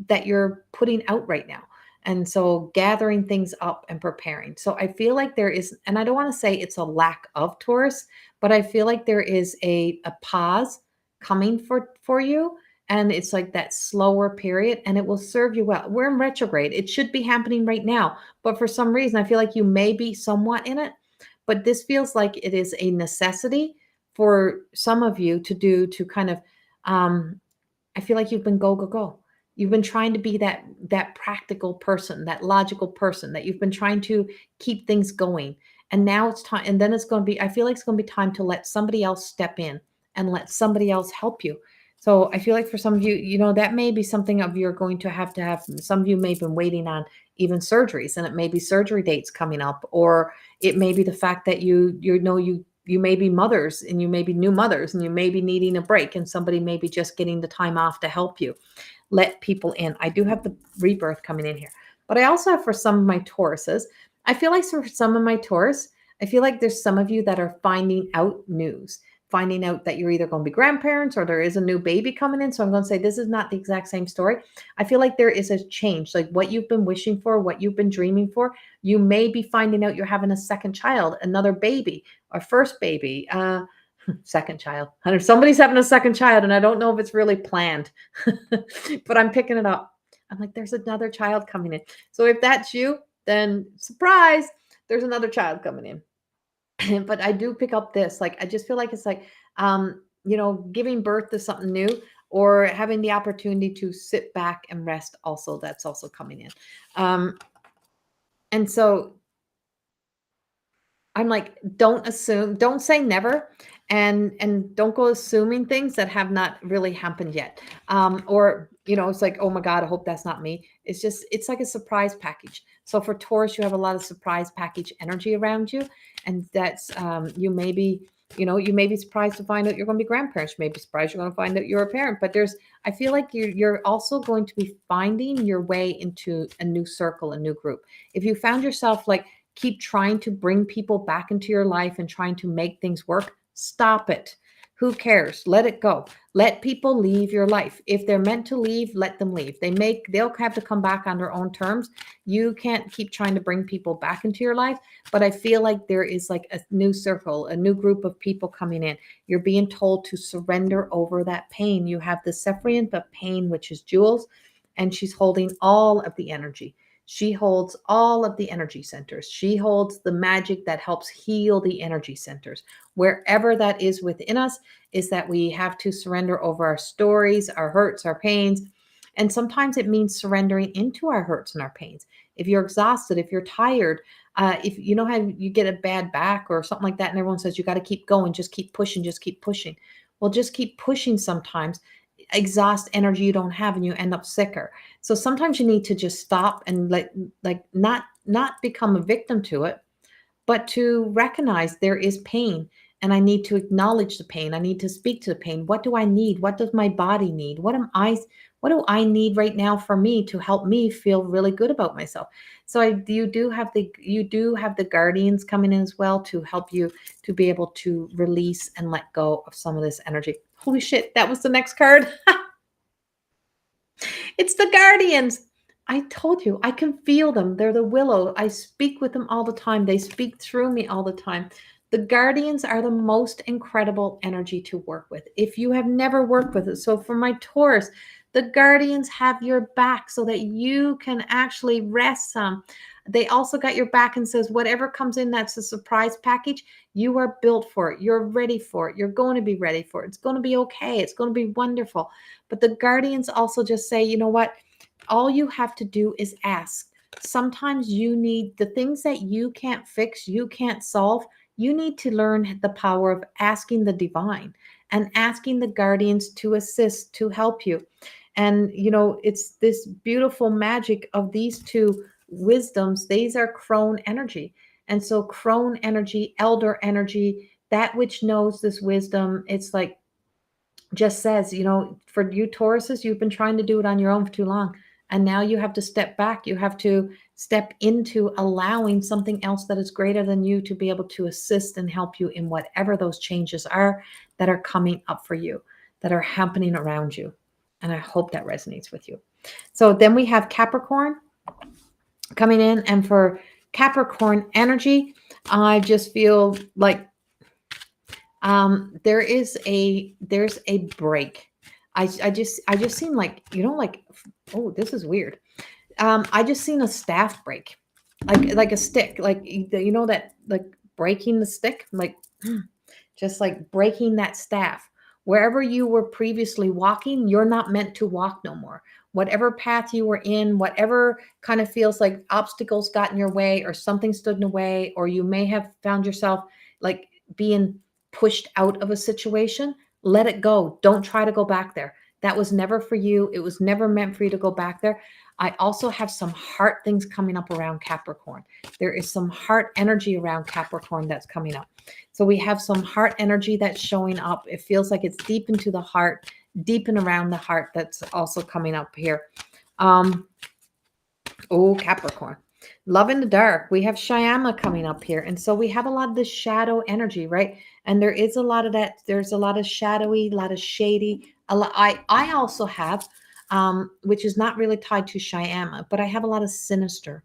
Speaker 1: that you're putting out right now. And so gathering things up and preparing. So I feel like there is, and I don't want to say it's a lack of Taurus, but I feel like there is a pause coming for you. And it's like that slower period, and it will serve you well. We're in retrograde. It should be happening right now. But for some reason, I feel like you may be somewhat in it. But this feels like it is a necessity for some of you to do, to kind of, I feel like you've been go. You've been trying to be that practical person, that logical person, that you've been trying to keep things going. And now it's time. And then it's going to be, I feel like it's going to be time to let somebody else step in and let somebody else help you. So I feel like for some of you, that may be something of you're going to have. Some of you may have been waiting on even surgeries, and it may be surgery dates coming up, or it may be the fact that you may be mothers, and you may be new mothers, and you may be needing a break, and somebody may be just getting the time off to help you. Let people in. I do have the rebirth coming in here, but I also have for some of my Tauruses. I feel like for some of my Taurus, I feel like there's some of you that are finding out news, finding out that you're either going to be grandparents or there is a new baby coming in. So I'm going to say this is not the exact same story. I feel like there is a change, like what you've been wishing for, what you've been dreaming for. You may be finding out you're having a second child, another baby, or first baby, second child. Somebody's having a second child, and I don't know if it's really planned, but I'm picking it up. I'm like, there's another child coming in. So if that's you, then surprise, there's another child coming in. But I do pick up this, like, I just feel like it's like, giving birth to something new, or having the opportunity to sit back and rest. Also, that's also coming in. And so I'm like, don't assume, don't say never, and don't go assuming things that have not really happened yet. Or, it's like, oh my God, I hope that's not me. It's like a surprise package. So for Taurus, you have a lot of surprise package energy around you. And that's, you may be surprised to find out you're going to be grandparents. You may be surprised you're going to find out you're a parent, but I feel like you're also going to be finding your way into a new circle, a new group. If you found yourself like, keep trying to bring people back into your life and trying to make things work, stop it. Who cares? Let it go. Let people leave your life. If they're meant to leave, let them leave. They'll have to come back on their own terms. You can't keep trying to bring people back into your life. But I feel like there is like a new circle, a new group of people coming in. You're being told to surrender over that pain. You have the Sephiroth of pain, which is Jules, and she's holding all of the energy. She holds all of the energy centers. She holds the magic that helps heal the energy centers. Wherever that is within us, is that we have to surrender over our stories, our hurts, our pains. And sometimes it means surrendering into our hurts and our pains. If you're exhausted, if you're tired, if you know how you get a bad back or something like that, and everyone says you got to keep going, just keep pushing, just keep pushing. Well, just keep pushing sometimes. Exhaust energy you don't have, and you end up sicker. So sometimes you need to just stop and not become a victim to it, but to recognize there is pain, and I need to acknowledge the pain. I need to speak to the pain. What do I need? What does my body need? What do I need right now for me to help me feel really good about myself? So you do have the guardians coming in as well to help you to be able to release and let go of some of this energy. Holy shit, that was the next card. It's the guardians. I told you, I can feel them. They're the willow. I speak with them all the time. They speak through me all the time. The guardians are the most incredible energy to work with. If you have never worked with it, so for my Taurus, the guardians have your back so that you can actually rest some. They also got your back and says, whatever comes in, that's a surprise package. You are built for it. You're ready for it. You're going to be ready for it. It's going to be okay. It's going to be wonderful. But the guardians also just say, you know what? All you have to do is ask. Sometimes you need the things that you can't fix, you can't solve. You need to learn the power of asking the divine and asking the guardians to assist, to help you. And, it's this beautiful magic of these two wisdoms. These are crone energy. And so crone energy, elder energy, that which knows this wisdom, it's like, just says, for you Tauruses, you've been trying to do it on your own for too long. And now you have to step back. You have to step into allowing something else that is greater than you to be able to assist and help you in whatever those changes are that are coming up for you, that are happening around you. And I hope that resonates with you. So then we have Capricorn coming in. And for Capricorn energy, I just feel like there's a break. I just seem like, oh, this is weird. I just seen a staff break, like a stick, like, that, like breaking the stick, like just like breaking that staff. Wherever you were previously walking, you're not meant to walk no more. Whatever path you were in, whatever kind of feels like obstacles got in your way or something stood in the way, or you may have found yourself like being pushed out of a situation, let it go. Don't try to go back there. That was never for you. It was never meant for you to go back there. I also have some heart things coming up around Capricorn. There is some heart energy around Capricorn that's coming up. So we have some heart energy that's showing up. It feels like it's deep into the heart, deep and around the heart that's also coming up here. Oh, Capricorn. Love in the dark. We have Shyama coming up here. And so we have a lot of this shadow energy, right? And there is a lot of that. There's a lot of shadowy, a lot of shady. I also have, which is not really tied to Shyama, but I have a lot of sinister.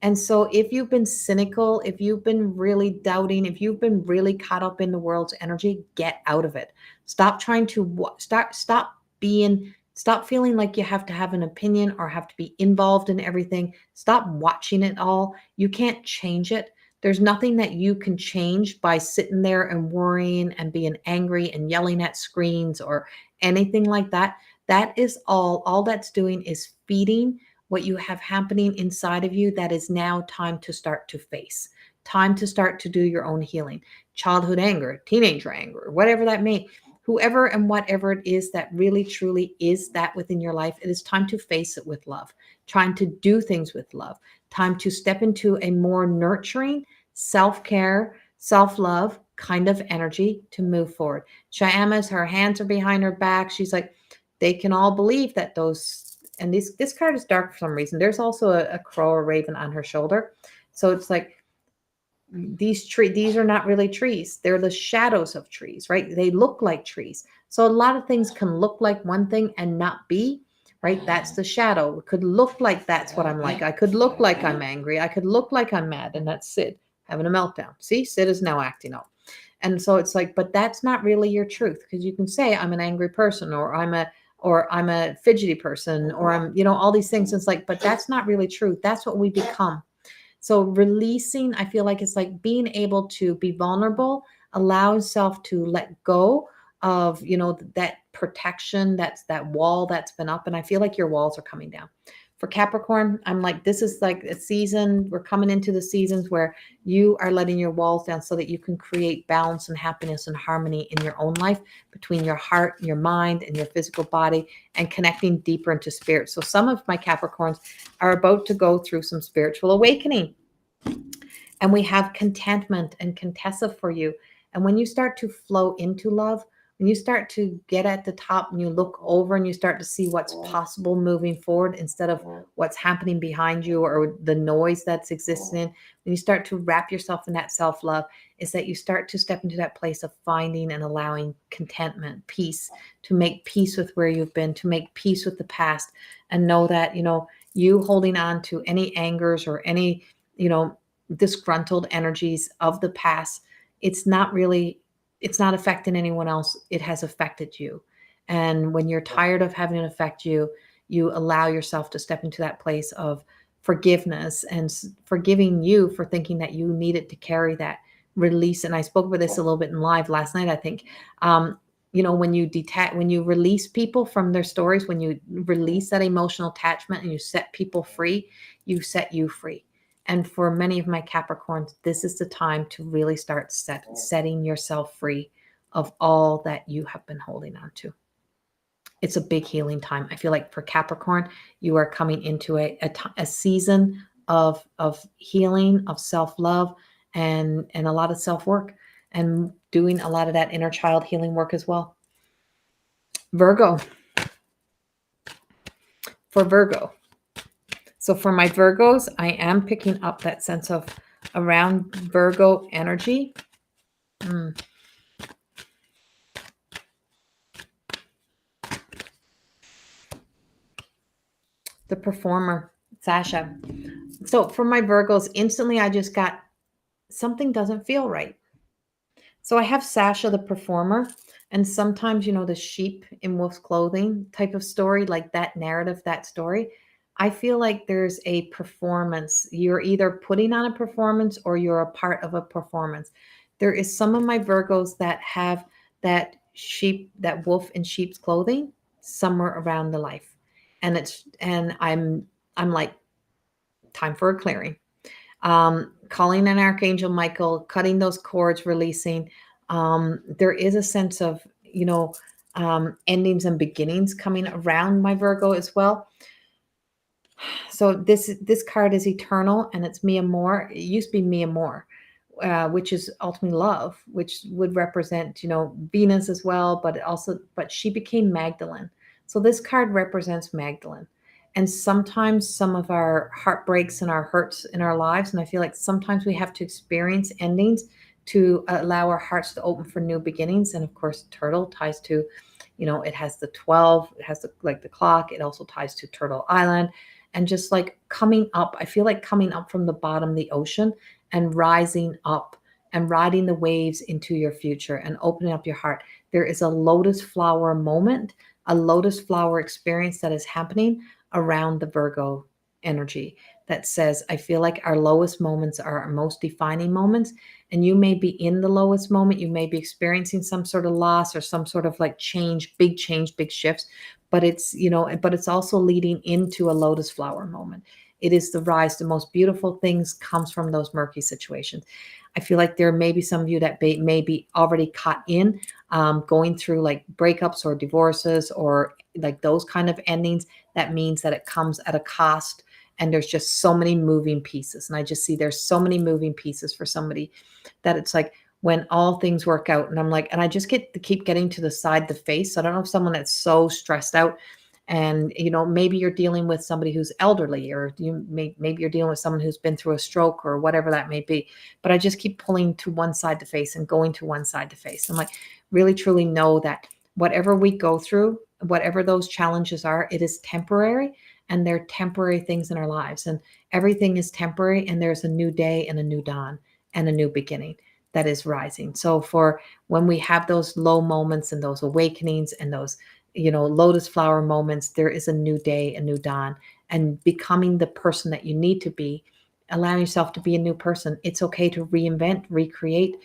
Speaker 1: And so if you've been cynical, if you've been really doubting, if you've been really caught up in the world's energy, get out of it. Stop trying to stop feeling like you have to have an opinion or have to be involved in everything. Stop watching it all. You can't change it. There's nothing that you can change by sitting there and worrying and being angry and yelling at screens or anything like that. That is all that's doing is feeding what you have happening inside of you that is now time to start to face, time to start to do your own healing. Childhood anger, teenager anger, whatever that may, whoever and whatever it is that really truly is that within your life, it is time to face it with love, trying to do things with love, time to step into a more nurturing, self-care, self-love kind of energy to move forward. Shyama's, her hands are behind her back. She's like, they can all believe that those, and this card is dark for some reason. There's also a crow or raven on her shoulder. So it's like these are not really trees. They're the shadows of trees, right? They look like trees. So a lot of things can look like one thing and not be, right? That's the shadow. It could look like that's what I'm like. I could look like I'm angry. I could look like I'm mad. And that's Sid having a meltdown. See, Sid is now acting up. And so it's like, but that's not really your truth, because you can say I'm an angry person, or I'm a fidgety person, or I'm, all these things. It's like, but that's not really true. That's what we become. So releasing, I feel like it's like being able to be vulnerable, allow yourself to let go of, that protection, that's that wall that's been up. And I feel like your walls are coming down. For Capricorn, I'm like, this is like a season. We're coming into the seasons where you are letting your walls down so that you can create balance and happiness and harmony in your own life between your heart, your mind, and your physical body, and connecting deeper into spirit. So some of my Capricorns are about to go through some spiritual awakening. And we have contentment and Contessa for you. And when you start to flow into love, when you start to get at the top and you look over and you start to see what's possible moving forward instead of what's happening behind you or the noise that's existing, when you start to wrap yourself in that self-love, is that you start to step into that place of finding and allowing contentment, peace, to make peace with where you've been, to make peace with the past, and know that, you holding on to any angers or any, disgruntled energies of the past, it's not affecting anyone else. It has affected you. And when you're tired of having it affect you, you allow yourself to step into that place of forgiveness and forgiving you for thinking that you needed to carry that release. And I spoke about this a little bit in live last night, I think. When you release people from their stories, when you release that emotional attachment and you set people free, you set you free. And for many of my Capricorns, this is the time to really start setting yourself free of all that you have been holding on to. It's a big healing time. I feel like for Capricorn, you are coming into a season of healing, of self-love, and a lot of self-work, and doing a lot of that inner child healing work as well. Virgo. For Virgo. So for my Virgos, I am picking up that sense of around Virgo energy. The performer, Sasha. So for my Virgos, instantly I just got something doesn't feel right. So I have Sasha, the performer, and sometimes, the sheep in wolf's clothing type of story, like that narrative, that story. I feel like there's a performance. You're either putting on a performance or you're a part of a performance. There is some of my Virgos that have that wolf in sheep's clothing somewhere around the life. And I'm like, time for a clearing. Calling an Archangel Michael, cutting those cords, releasing. There is a sense of, endings and beginnings coming around my Virgo as well. So this card is eternal, and it's Mi Amor. It used to be Mi Amor, which is ultimately love, which would represent, Venus as well, but she became Magdalene. So this card represents Magdalene. And sometimes some of our heartbreaks and our hurts in our lives, and I feel like sometimes we have to experience endings to allow our hearts to open for new beginnings. And of course, turtle ties to, it has the 12, it has the clock. It also ties to Turtle Island. And just like coming up, I feel like coming up from the bottom of the ocean and rising up and riding the waves into your future and opening up your heart. There is a lotus flower moment, a lotus flower experience that is happening around the Virgo energy that says, I feel like our lowest moments are our most defining moments. And you may be in the lowest moment. You may be experiencing some sort of loss or some sort of like change, big shifts, but it's also leading into a lotus flower moment. It is the rise. The most beautiful things comes from those murky situations. I feel like there may be some of you that may be already caught in going through like breakups or divorces or like those kind of endings. That means that it comes at a cost, and there's just so many moving pieces. And I just see there's so many moving pieces for somebody that it's like when all things work out, and I'm like, and I just keep getting to the side, the face. So I don't know if someone that's so stressed out, and maybe you're dealing with somebody who's elderly, or maybe you're dealing with someone who's been through a stroke or whatever that may be. But I just keep pulling to one side to face and going to one side to face. I'm like, really truly know that whatever we go through, whatever those challenges are, it is temporary, and they're temporary things in our lives, and everything is temporary, and there's a new day and a new dawn and a new beginning that is rising. So for when we have those low moments and those awakenings and those, lotus flower moments, there is a new day, a new dawn, and becoming the person that you need to be, allowing yourself to be a new person. It's okay to reinvent, recreate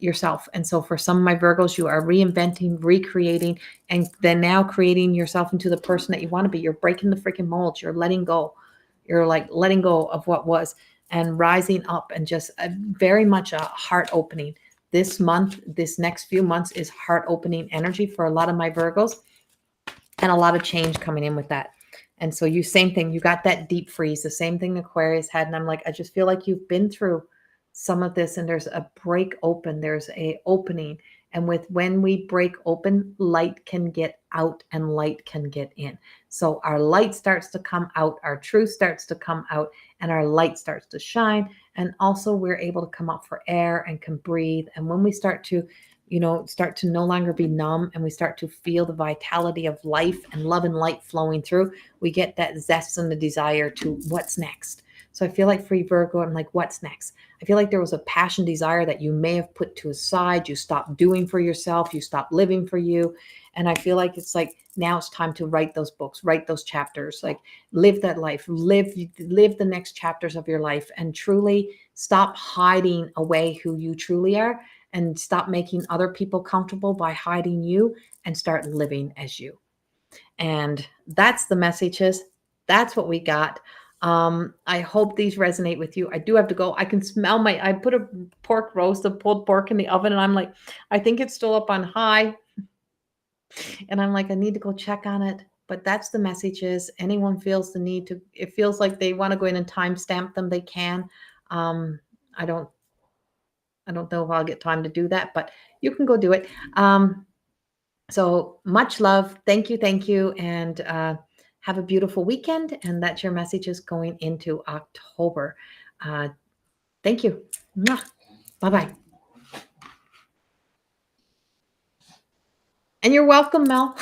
Speaker 1: yourself. And so for some of my Virgos, you are reinventing, recreating, and then now creating yourself into the person that you want to be. You're breaking the freaking mold. You're letting go. You're like letting go of what was and rising up, and just very much a heart opening. This month, this next few months is heart opening energy for a lot of my Virgos, and a lot of change coming in with that. And so same thing, you got that deep freeze, the same thing Aquarius had. And I'm like, I just feel like you've been through some of this, and there's a break open, there's a opening. And when we break open, light can get out and light can get in. So our light starts to come out, our truth starts to come out, and our light starts to shine. And also we're able to come up for air and can breathe. And when we start to no longer be numb, and we start to feel the vitality of life and love and light flowing through, we get that zest and the desire to what's next. So I feel like for Virgo, I'm like, what's next? I feel like there was a passion, desire that you may have put to a side. You stopped doing for yourself. You stopped living for you. And I feel like it's like, now it's time to write those books, write those chapters, like live that life, live the next chapters of your life, and truly stop hiding away who you truly are, and stop making other people comfortable by hiding you, and start living as you. And that's the messages. That's what we got. I hope these resonate with you. I do have to go. I can smell I put a pork roast, a pulled pork in the oven, and I'm like, I think it's still up on high. And I'm like, I need to go check on it. But that's the messages. Anyone feels the need to, it feels like they want to go in and timestamp them, they can. I don't know if I'll get time to do that, but you can go do it. So much love. Thank you. And have a beautiful weekend. And that's your messages going into October. Thank you. Bye-bye. And you're welcome, Mel.